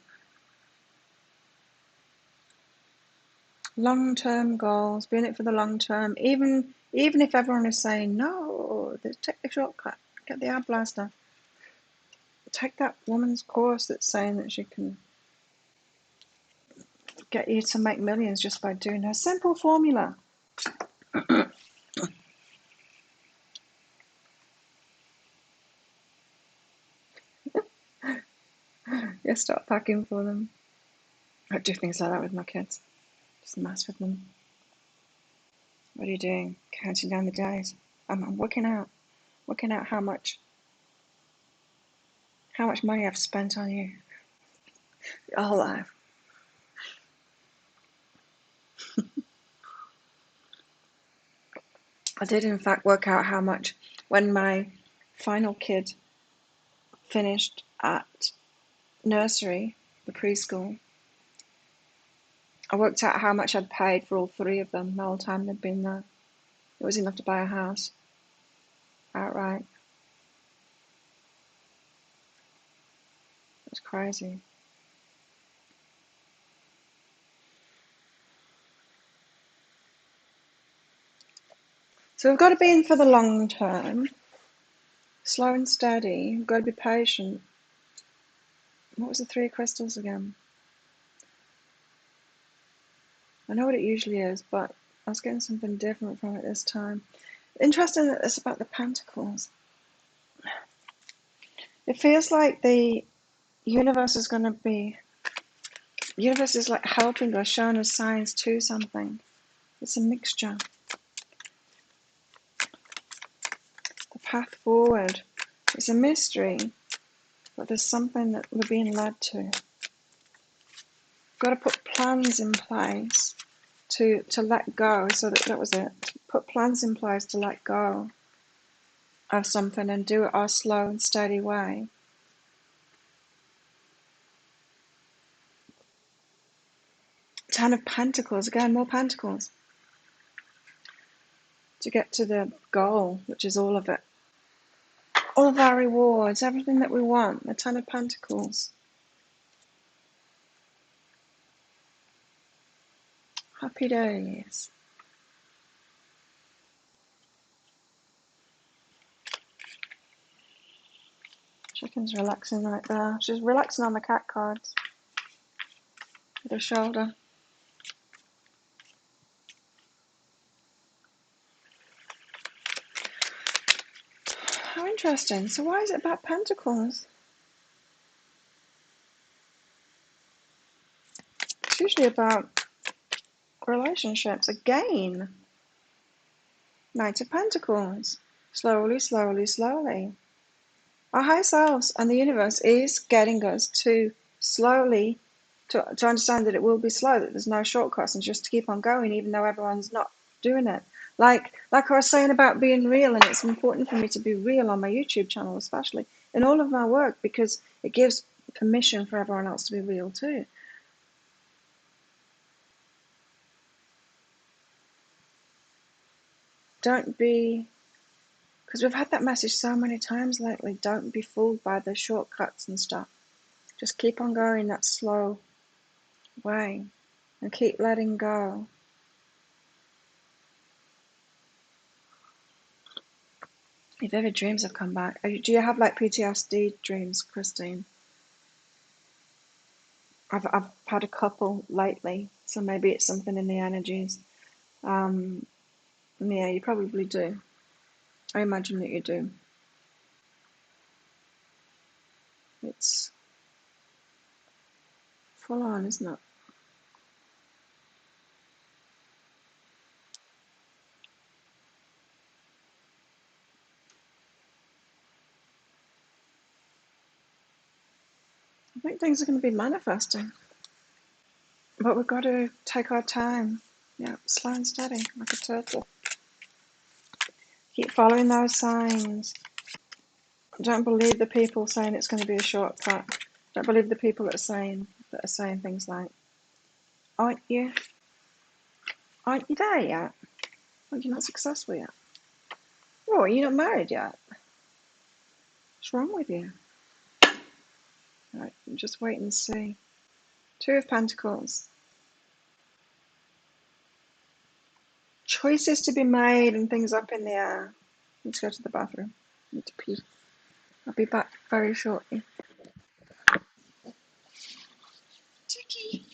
Long-term goals, being it for the long term. Even if everyone is saying, no, take the shortcut, get the ad blaster. Take that woman's course that's saying that she can get you to make millions just by doing her simple formula. Yeah, start packing for them. I do things like that with my kids. Just mess with them. What are you doing? Counting down the days. I'm working out how much money I've spent on you your whole life. I did in fact work out how much when my final kid finished at nursery, the preschool. I worked out how much I'd paid for all three of them the whole time they'd been there. It was enough to buy a house outright. It was crazy. So we've got to be in for the long term, slow and steady. We've got to be patient. What was the three of crystals again? I know what it usually is, but I was getting something different from it this time. Interesting that it's about the pentacles. It feels like the universe is like helping us, showing us signs to something. It's a mixture. The path forward. It's a mystery, but there's something that we're being led to. We've got to put plans in place to let go. So that was it. Put plans in place to let go of something and do it our slow and steady way. Ten of Pentacles, again, more Pentacles. to get to the goal, which is all of it. All of our rewards, everything that we want, the Ten of Pentacles. Happy days. Chicken's relaxing right there. She's relaxing on the cat cards with her shoulder. How interesting. So why is it about Pentacles? It's usually about relationships. Again, Knight of Pentacles. Slowly, slowly, slowly. Our higher selves and the universe is getting us to slowly to understand that it will be slow, that there's no shortcuts, and just to keep on going even though everyone's not doing it. Like I was saying about being real, and it's important for me to be real on my YouTube channel, especially in all of my work, because it gives permission for everyone else to be real too. Don't be, because we've had that message so many times lately, don't be fooled by the shortcuts and stuff. Just keep on going that slow way and keep letting go. Your vivid dreams have come back. Do you have like PTSD dreams, Christine? I've had a couple lately, so maybe it's something in the energies. Yeah, you probably do. I imagine that you do. It's full on, isn't it? I think things are going to be manifesting, but we've got to take our time. Yeah, slow and steady, like a turtle. Keep following those signs. Don't believe the people saying it's going to be a shortcut. Don't believe the people that are saying things like, "Aren't you? Aren't you there yet? Aren't you not successful yet? Oh, are you not married yet? What's wrong with you?" Right, just wait and see. Two of Pentacles. Choices to be made and things up in the air. Let's go to the bathroom. I need to pee. I'll be back very shortly. Chicky.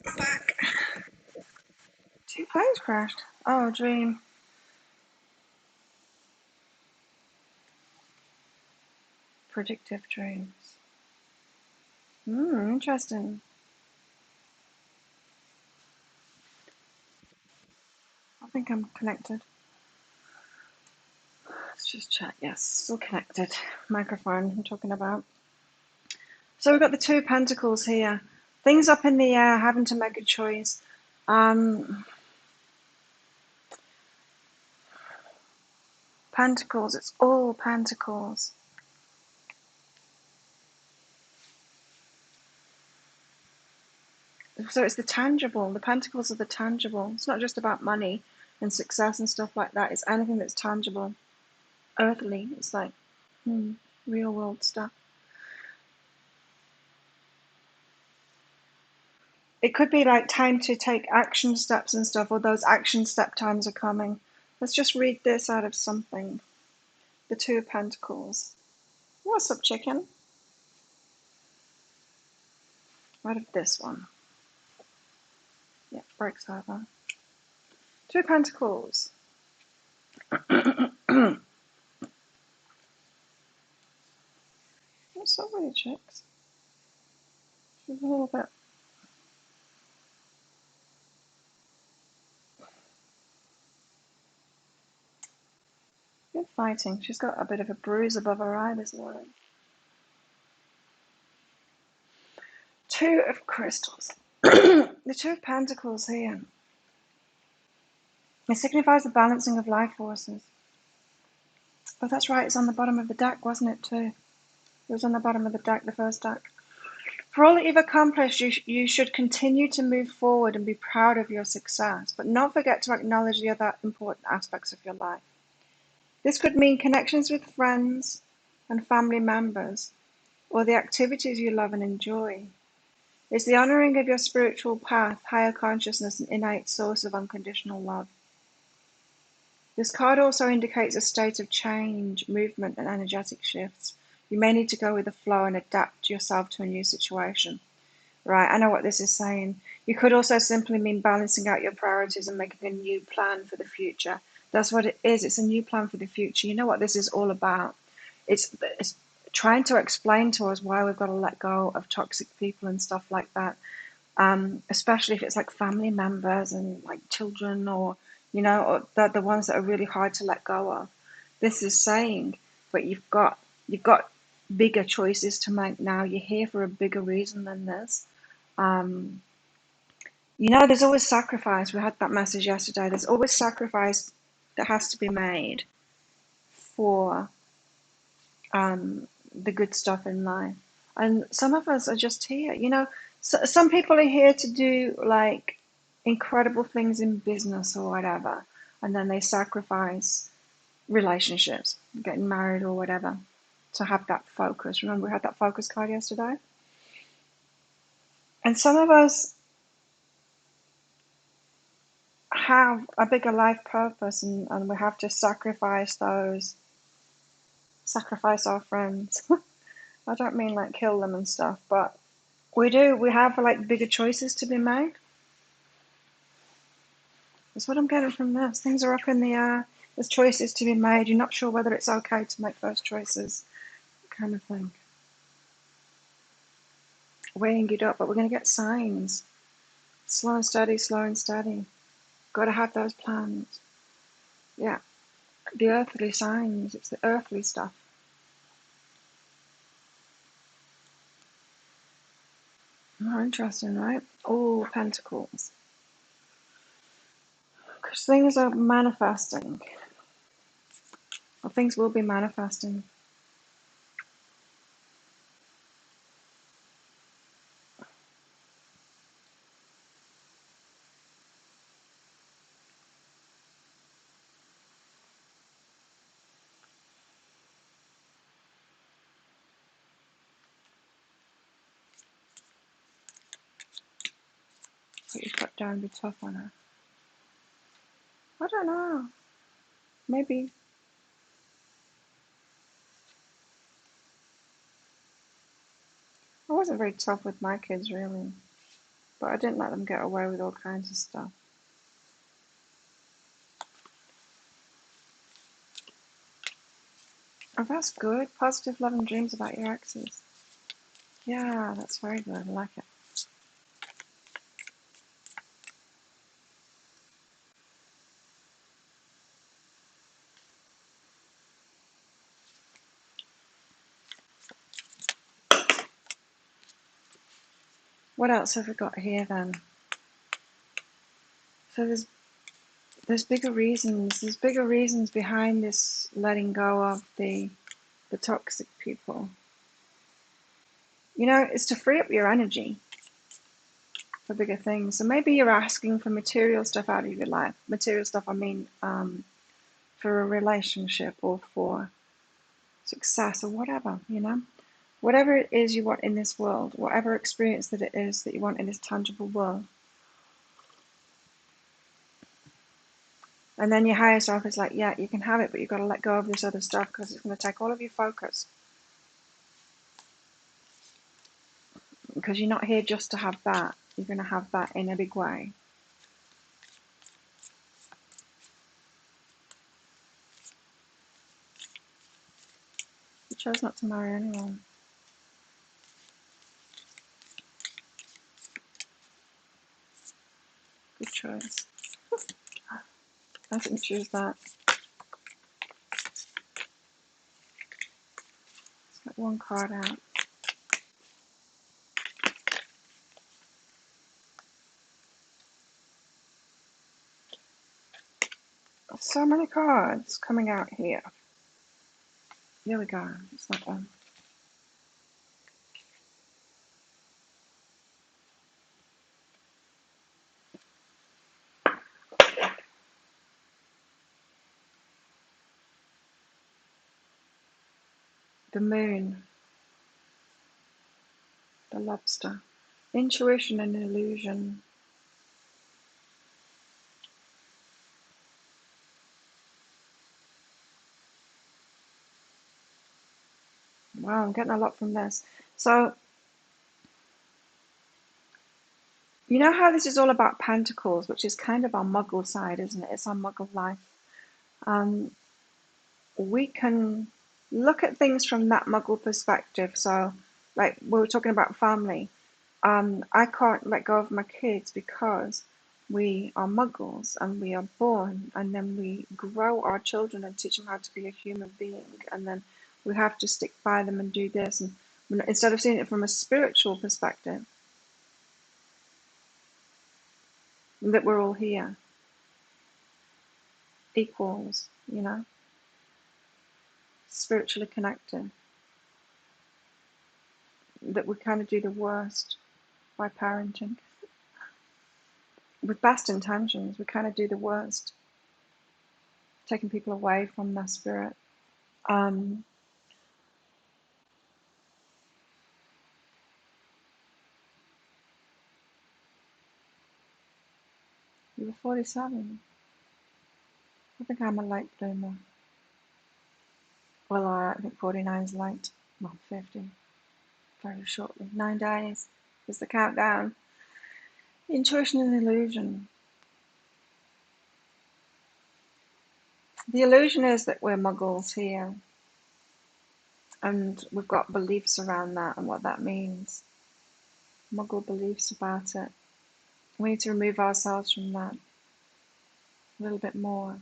I'm back. Two planes crashed. Oh, dream. Predictive dreams. Interesting. think I'm connected. Let's just check. Yes, still connected. Microphone I'm talking about. So we've got the Two of Pentacles here. Things up in the air, having to make a choice. Pentacles, it's all Pentacles. So it's the tangible. The Pentacles are the tangible. It's not just about money and success and stuff like that. It's anything that's tangible, earthly. It's like real world stuff. It could be like time to take action steps and stuff, or those action step times are coming. Let's just read this out of something. The Two of Pentacles. What's up, chicken? Out of this one. Yeah, breaks over. Two of Pentacles. What's up with you, chicks? She's a little bit. Good fighting. She's got a bit of a bruise above her eye this morning. Two of Crystals. The Two of Pentacles here. It signifies the balancing of life forces. Oh, that's right. It's on the bottom of the deck, wasn't it, too? It was on the bottom of the deck, the first deck. For all that you've accomplished, you should continue to move forward and be proud of your success, but not forget to acknowledge the other important aspects of your life. This could mean connections with friends and family members, or the activities you love and enjoy. It's the honoring of your spiritual path, higher consciousness, and innate source of unconditional love. This card also indicates a state of change, movement, and energetic shifts. You may need to go with the flow and adapt yourself to a new situation. Right, I know what this is saying. You could also simply mean balancing out your priorities and making a new plan for the future. That's what it is. It's a new plan for the future. You know what this is all about. It's trying to explain to us why we've got to let go of toxic people and stuff like that. Especially if it's like family members and like children, or or the ones that are really hard to let go of. This is saying, but you've got bigger choices to make now. You're here for a bigger reason than this. There's always sacrifice. We had that message yesterday. There's always sacrifice that has to be made for the good stuff in life. And some of us are just here. Some people are here to do like incredible things in business or whatever, and then they sacrifice relationships, getting married or whatever, to have that focus. Remember, we had that focus card yesterday? And some of us have a bigger life purpose, and we have to sacrifice our friends. I don't mean like kill them and stuff, but we have like bigger choices to be made. That's what I'm getting from this. Things are up in the air. There's choices to be made. You're not sure whether it's okay to make those choices, kind of thing. Weighing it up, but we're going to get signs. Slow and steady, slow and steady. Got to have those plans. Yeah. The earthly signs. It's the earthly stuff. More interesting, right? All Pentacles. Because things are manifesting. Or things will be manifesting. Put your foot down and be tough on her. I don't know. Maybe. I wasn't very tough with my kids, really. But I didn't let them get away with all kinds of stuff. Oh, that's good. Positive love and dreams about your exes. Yeah, that's very good. I like it. What else have we got here then? So there's bigger reasons. There's bigger reasons behind this letting go of the toxic people. You know, it's to free up your energy for bigger things. So maybe you're asking for material stuff out of your life. Material stuff, I mean, for a relationship or for success or whatever, you know. Whatever it is you want in this world, whatever experience that it is that you want in this tangible world. And then your higher self is like, yeah, you can have it, but you've got to let go of this other stuff because it's going to take all of your focus. Because you're not here just to have that. You're going to have that in a big way. You chose not to marry anyone. Good choice. I didn't choose that. Let's get one card out. So many cards coming out here. Here we go. It's that one. The moon. The lobster. Intuition and illusion. Wow, I'm getting a lot from this. So, you know how this is all about Pentacles, which is kind of our muggle side, isn't it? It's our muggle life. We can look at things from that muggle perspective. So, like we were talking about family. I can't let go of my kids because we are muggles and we are born and then we grow our children and teach them how to be a human being. And then we have to stick by them and do this. And instead of seeing it from a spiritual perspective, that we're all here, equals, you know, spiritually connected, that we kind of do the worst by parenting. With best intentions, we kind of do the worst, taking people away from their spirit. You were 47. I think I'm a late bloomer. Well, I think 49 is late. Well, 50. Very shortly. 9 days is the countdown. Intuition and illusion. The illusion is that we're muggles here. And we've got beliefs around that and what that means. Muggle beliefs about it. We need to remove ourselves from that a little bit more.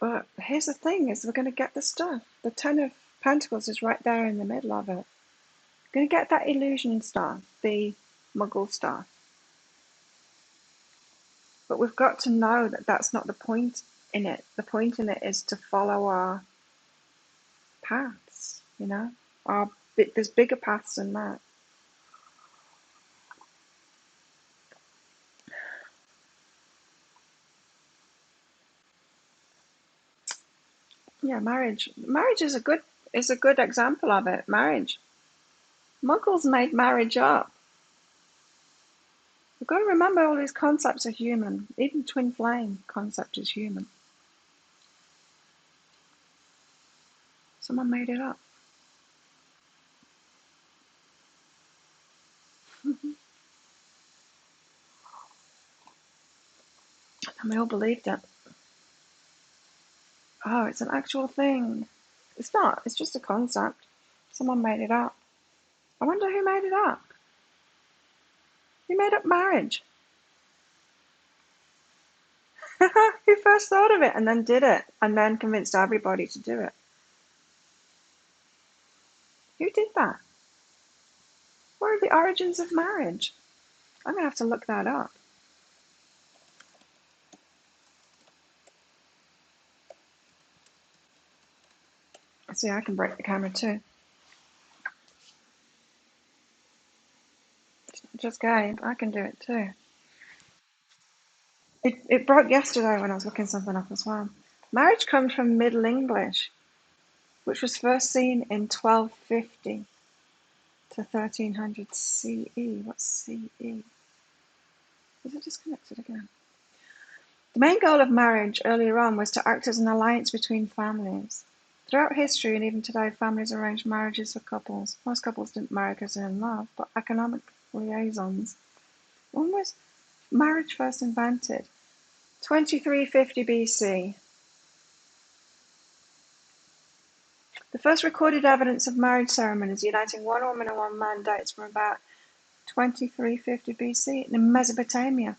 But here's the thing, is we're going to get the stuff. The Ten of Pentacles is right there in the middle of it. We're going to get that illusion stuff, the muggle stuff. But we've got to know that that's not the point in it. The point in it is to follow our paths, you know? There's bigger paths than that. Yeah, marriage. Marriage is a good example of it. Marriage. Muggles made marriage up. We've got to remember all these concepts are human. Even twin flame concept is human. Someone made it up. And we all believed it. Oh, it's an actual thing. It's not. It's just a concept. Someone made it up. I wonder who made it up. Who made up marriage? Who first thought of it and then did it and then convinced everybody to do it? Who did that? What are the origins of marriage? I'm going to have to look that up. See, I can break the camera too. Just Gabe, I can do it too. It broke yesterday when I was looking something up as well. Marriage comes from Middle English, which was first seen in 1250 to 1300 CE. What's CE? Is it disconnected again? The main goal of marriage earlier on was to act as an alliance between families. Throughout history and even today, families arranged marriages for couples. Most couples didn't marry because they're in love, but economic liaisons. When was marriage first invented? 2350 BC. The first recorded evidence of marriage ceremonies uniting one woman and one man dates from about 2350 BC in Mesopotamia.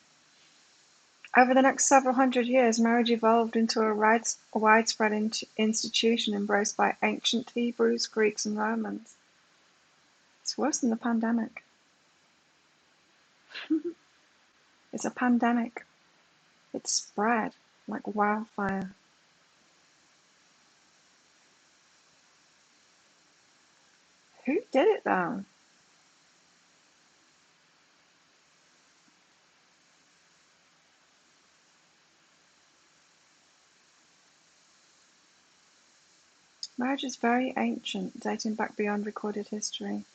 Over the next several hundred years, marriage evolved into a widespread institution embraced by ancient Hebrews, Greeks, and Romans. It's worse than the pandemic. It's a pandemic. It's spread like wildfire. Who did it though? Marriage is very ancient, dating back beyond recorded history.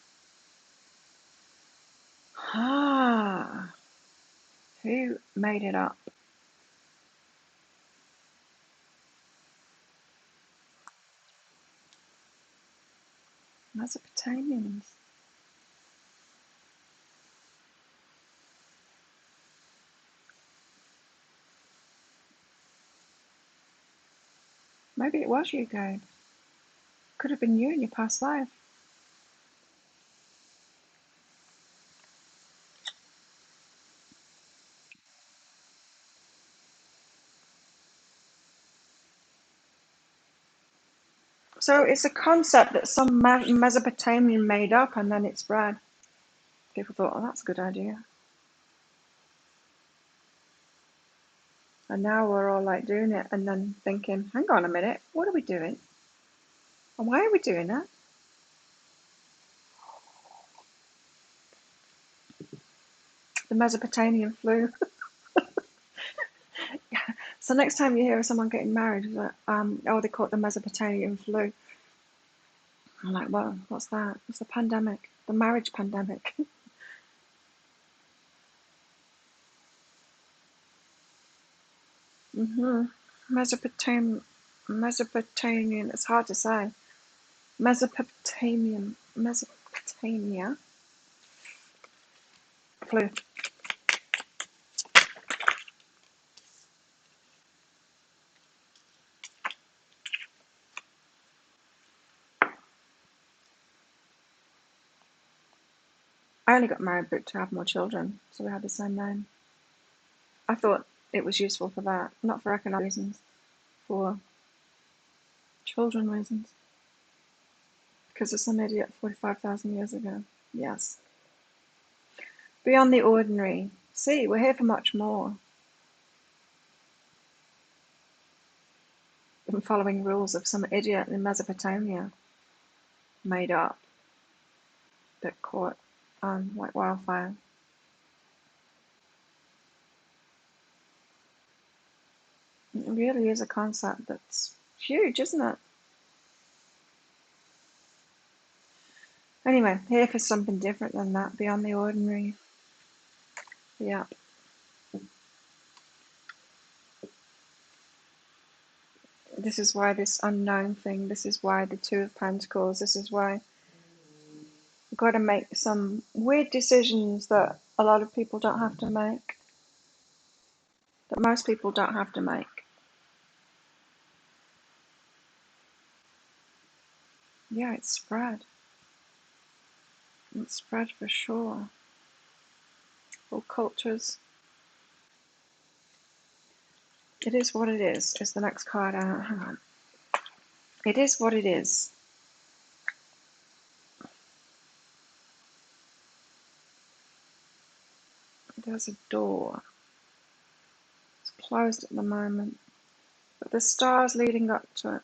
Ah, who made it up? Mesopotamians. Maybe it was you, Gabe. Could have been you in your past life. So it's a concept that some Mesopotamian made up and then it spread. People thought, oh, that's a good idea. And now we're all like doing it and then thinking, hang on a minute, what are we doing? And why are we doing that? The Mesopotamian flu. So next time you hear of someone getting married, oh, they call it the Mesopotamian flu. I'm like, well, what's that? It's the pandemic, the marriage pandemic. Mesopotamian, it's hard to say. Mesopotamia flu. I only got married but to have more children, so we had the same name. I thought it was useful for that, not for economic reasons, for children reasons. Because of some idiot 45,000 years ago. Yes. Beyond the ordinary. See, we're here for much more than following rules of some idiot in Mesopotamia made up that caught on like wildfire. It really is a concept that's huge, isn't it? Anyway, here for something different than that, beyond the ordinary. Yeah. This is why this unknown thing, this is why the Two of Pentacles, this is why you've got to make some weird decisions that a lot of people don't have to make, that most people don't have to make. Yeah, it's spread. It's spread for sure. All cultures. It is what it is the next card out. Hang on. It is what it is. There's a door. It's closed at the moment. But the stars leading up to it.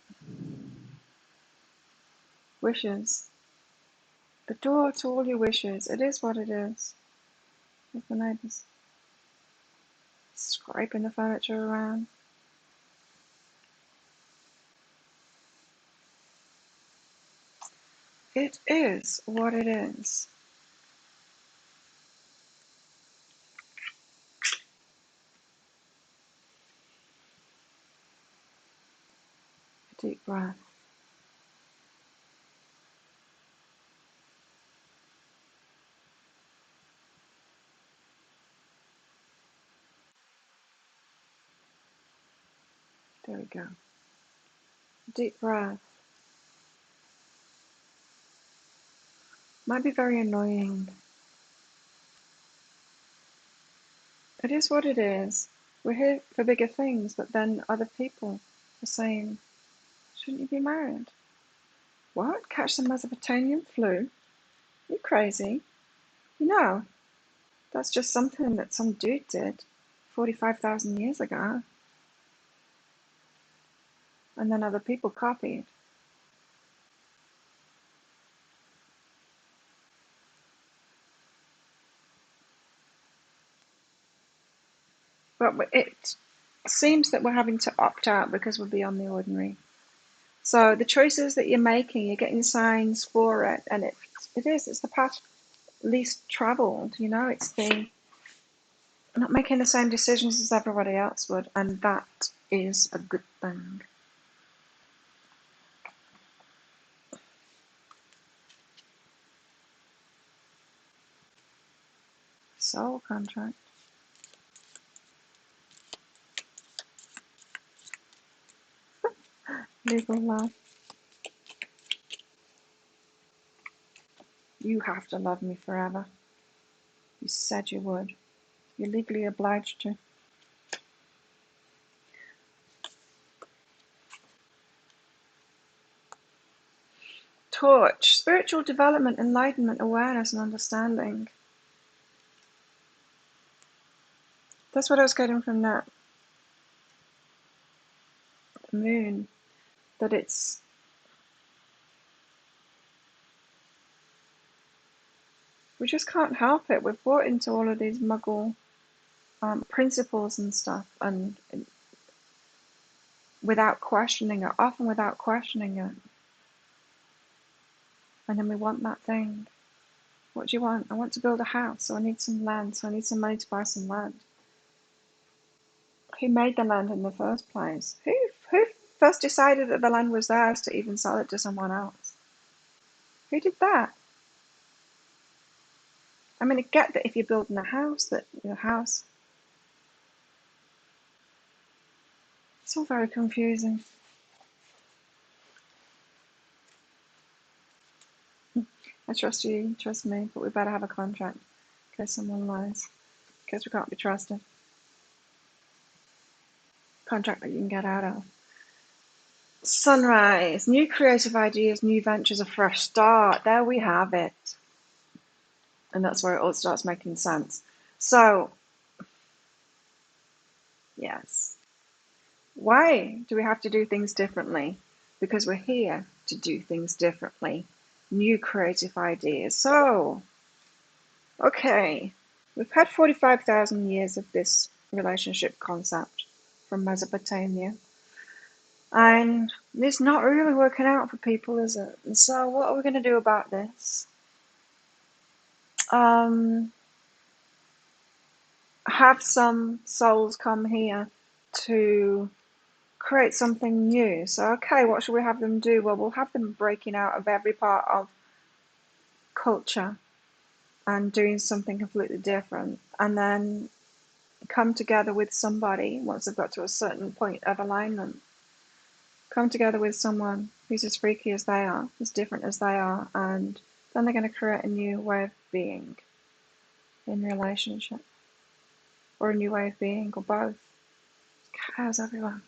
Wishes. The door to all your wishes. It is what it is. There's the neighbours scraping the furniture around. It is what it is. A deep breath. There we go. Deep breath. Might be very annoying. It is what it is. We're here for bigger things, but then other people are saying, shouldn't you be married? What? Catch the Mesopotamian flu? You crazy? You know, that's just something that some dude did 45,000 years ago, and then other people copied. But it seems that we're having to opt out because we're beyond the ordinary. So the choices that you're making, you're getting signs for it, and it's the path least traveled. You know, it's the not making the same decisions as everybody else would, and that is a good thing. Soul contract. Legal love. You have to love me forever. You said you would. You're legally obliged to. Torch. Spiritual development, enlightenment, awareness, and understanding. That's what I was getting from that. Moon. That it's we just can't help it. We've bought into all of these muggle principles and stuff, and without questioning it, often without questioning it. And then we want that thing. What do you want? I want to build a house, so I need some land, so I need some money to buy some land. Who made the land in the first place? Who first decided that the land was theirs to even sell it to someone else? Who did that? I mean, I get that if you're building a house, that your house. It's all very confusing. I trust you, you trust me, but we better have a contract in case someone lies, in case we can't be trusted. Contract that you can get out of. Sunrise, new creative ideas, new ventures, a fresh start. There we have it. And that's where it all starts making sense. So, yes. Why do we have to do things differently? Because we're here to do things differently. New creative ideas. So, okay, we've had 45,000 years of this relationship concept from Mesopotamia. And it's not really working out for people, is it? And so what are we going to do about this? Have some souls come here to create something new. So, okay, what should we have them do? Well, we'll have them breaking out of every part of culture and doing something completely different. And then come together with somebody once they've got to a certain point of alignment come together with someone who's as freaky as they are, as different as they are, and then they're going to create a new way of being in relationship, or a new way of being, or both. Chaos everywhere.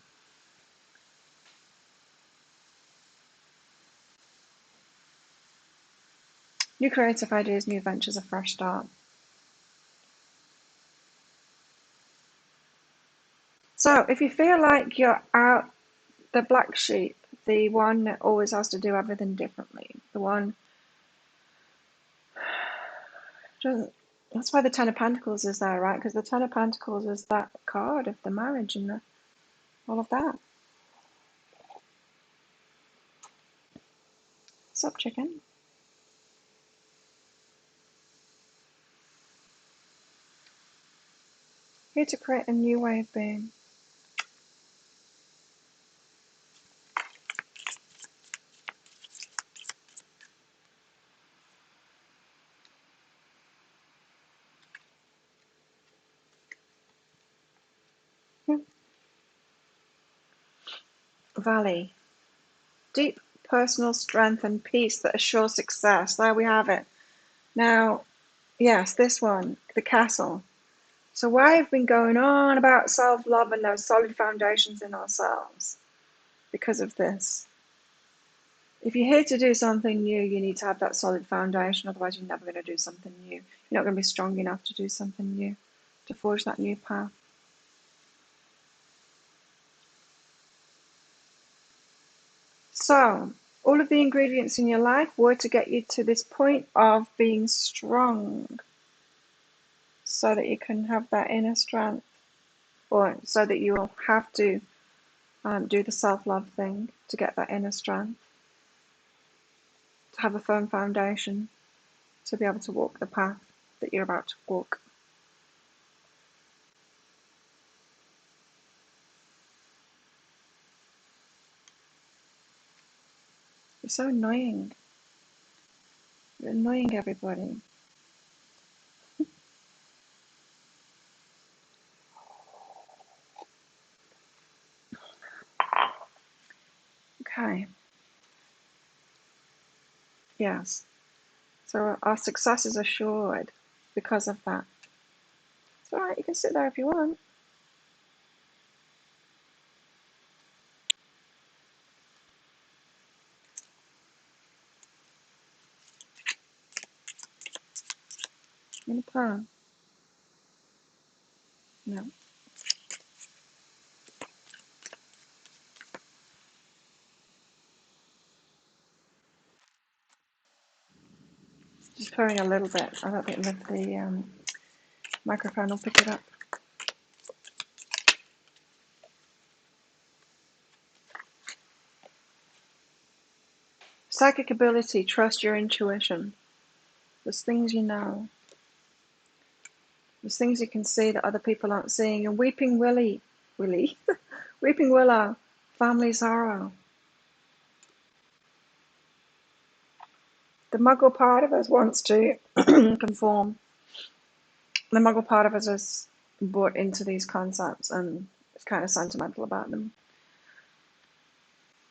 New creative ideas, new ventures, a fresh start. So if you feel like you're out, the black sheep, the one that always has to do everything differently, the one doesn't, that's why the Ten of Pentacles is there, right? Because the Ten of Pentacles is that card of the marriage and all of that. What's up, chicken? Here to create a new way of being. Valley. Deep personal strength and peace that assure success. There we have it. Now, yes, this one, the castle. So why have been going on about self-love and those solid foundations in ourselves? Because of this. If you're here to do something new, you need to have that solid foundation. Otherwise, you're never going to do something new. You're not going to be strong enough to do something new, to forge that new path. So, all of the ingredients in your life were to get you to this point of being strong, so that you can have that inner strength, or so that you will have to do the self-love thing to get that inner strength, to have a firm foundation, to be able to walk the path that you're about to walk. You're so annoying. You're annoying everybody. Okay. Yes. So our success is assured because of that. It's alright, you can sit there if you want. In a plan. No. Just purring a little bit. I don't think the microphone will pick it up. Psychic ability, trust your intuition. There's things you know. There's things you can see that other people aren't seeing. And weeping Willie, weeping willow, family sorrow. The muggle part of us wants to conform. The muggle part of us is brought into these concepts and it's kind of sentimental about them.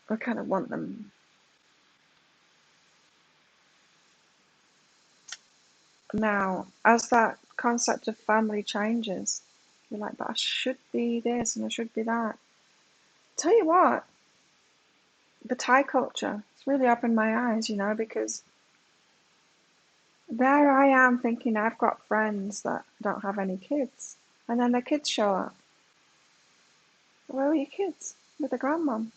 I kind of want them. Now, as that concept of family changes, you're like, but I should be this and I should be that. Tell you what, the Thai culture, it's really opened my eyes, because there I am thinking I've got friends that don't have any kids. And then their kids show up. Where are your kids? With the grandmom.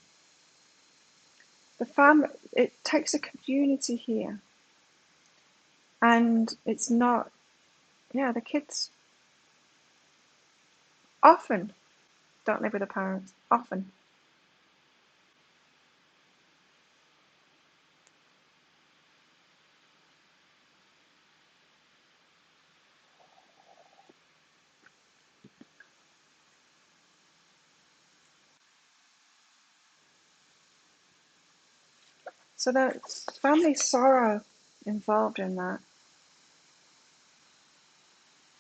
The family, it takes a community here. And it's not, the kids often don't live with the parents. Often. So there's family sorrow involved in that.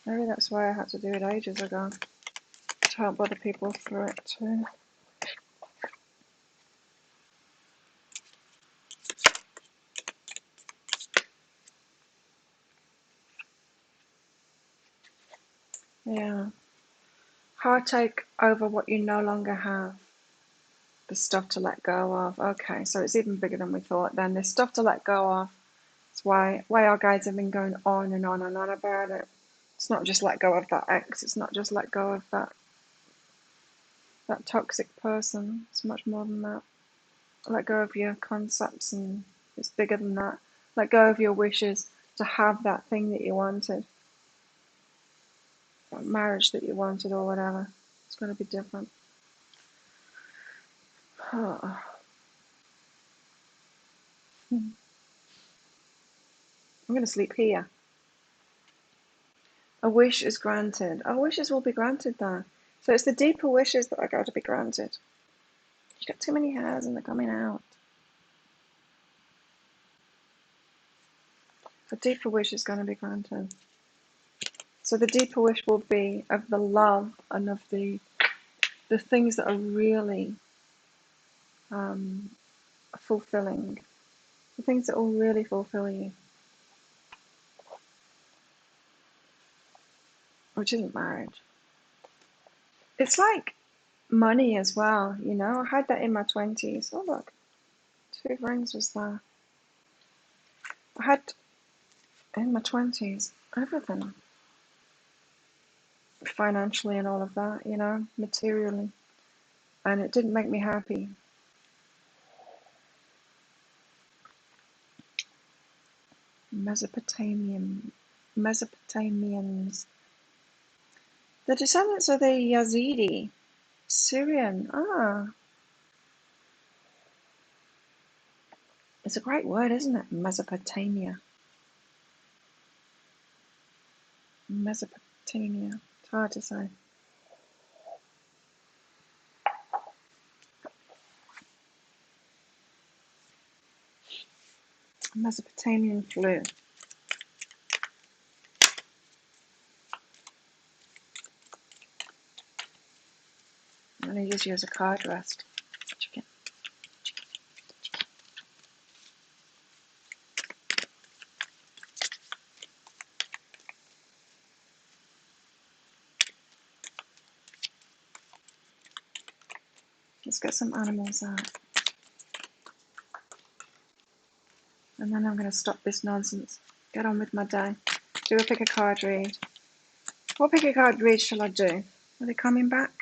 Maybe that's why I had to do it ages ago. To help other people through it too. Yeah. Heartache over what you no longer have. The stuff to let go of. Okay, so it's even bigger than we thought then. There's stuff to let go of. That's why our guides have been going on and on and on about it. It's not just let go of that ex. It's not just let go of that toxic person. It's much more than that. Let go of your concepts, and it's bigger than that. Let go of your wishes to have that thing that you wanted, that marriage that you wanted, or whatever. It's going to be different. I'm going to sleep here. A wish is granted. Our wishes will be granted there. So it's the deeper wishes that are going to be granted. You've got too many hairs and they're coming out. The deeper wish is going to be granted. So the deeper wish will be of the love and of the things that are really fulfilling. The things that will really fulfill you. Which isn't marriage. It's like money as well, you know. I had that in my 20s. Oh look, 2 rings was there. I had in my 20s everything. Financially and all of that, you know, materially. And it didn't make me happy. Mesopotamians. The descendants of the Yazidi. Syrian. It's a great word, isn't it? Mesopotamia. Mesopotamia. It's hard to say. Mesopotamian flu. I'm going to use you as a card rest. Chicken. Let's get some animals out. And then I'm going to stop this nonsense. Get on with my day. Do a pick a card read. What pick a card read shall I do? Are they coming back?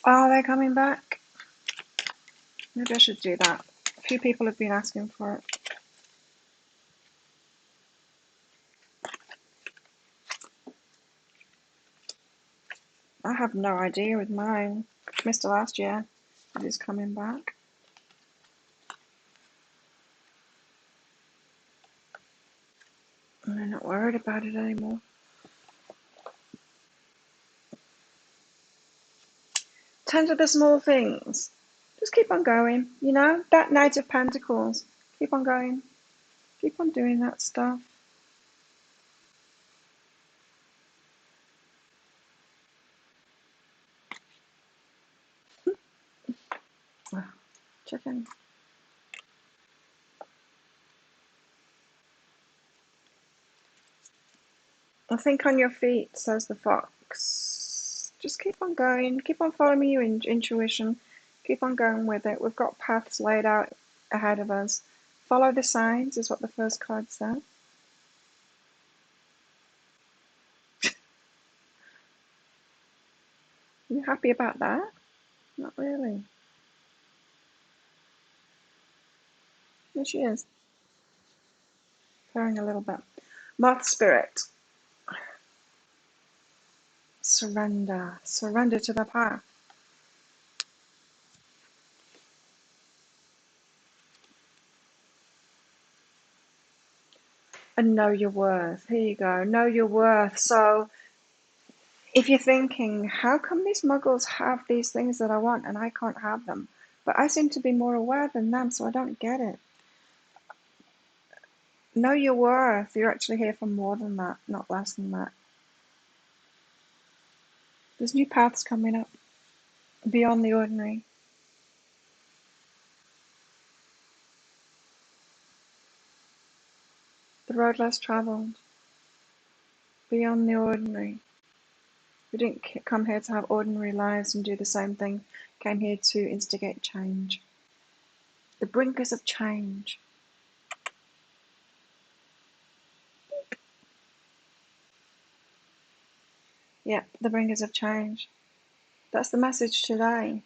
Are they coming back? Maybe I should do that. A few people have been asking for it. I have no idea with mine. Missed it last year. It is coming back. I'm not worried about it anymore. Tend to the small things. Just keep on going. You know, that Knight of Pentacles. Keep on going. Keep on doing that stuff. Chicken. I think on your feet, says the fox. Just keep on going. Keep on following your intuition. Keep on going with it. We've got paths laid out ahead of us. Follow the signs is what the first card said. Are you happy about that? Not really. There she is. Purring a little bit. Moth spirit. Surrender. Surrender to the path. And know your worth. Here you go. Know your worth. So if you're thinking, how come these muggles have these things that I want and I can't have them? But I seem to be more aware than them, so I don't get it. Know your worth. You're actually here for more than that, not less than that. There's new paths coming up beyond the ordinary. The road less traveled. beyond the ordinary. We didn't come here to have ordinary lives and do the same thing. Came here to instigate change. The brinkers of change. Yeah, the bringers of change. That's the message today.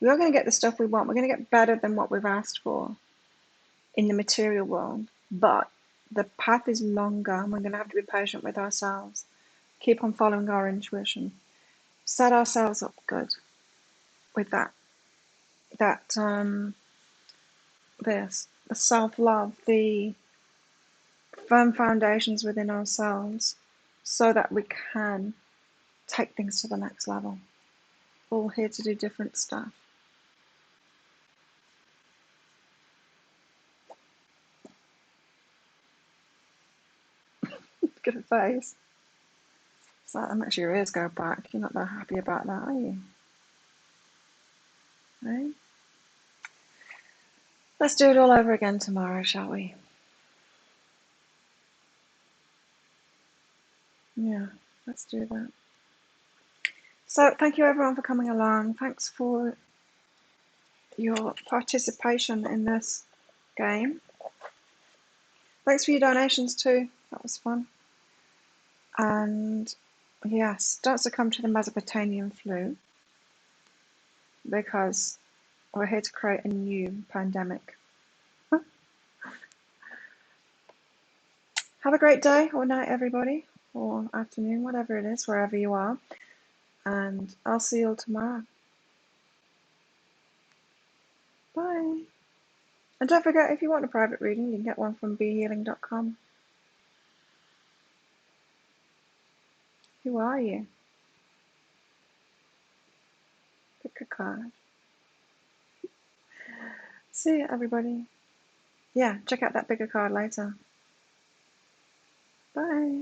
We are going to get the stuff we want. We're going to get better than what we've asked for in the material world. But the path is longer and we're going to have to be patient with ourselves. Keep on following our intuition. Set ourselves up good with the self-love, the firm foundations within ourselves so that we can take things to the next level. All here to do different stuff. Look at her face. It's like, that makes your ears go back. You're not that happy about that, are you? Right? Let's do it all over again tomorrow, shall we? Yeah, let's do that. So thank you everyone for coming along. Thanks for your participation in this game. Thanks for your donations too. That was fun. And yes, don't succumb to the Mesopotamian flu because we're here to create a new pandemic. Have a great day or night, everybody, or afternoon, whatever it is, wherever you are. And I'll see you all tomorrow. Bye. And don't forget, if you want a private reading, you can get one from behealing.com. Who are you? Pick a card. See you, everybody. Yeah, check out that bigger card later. Bye.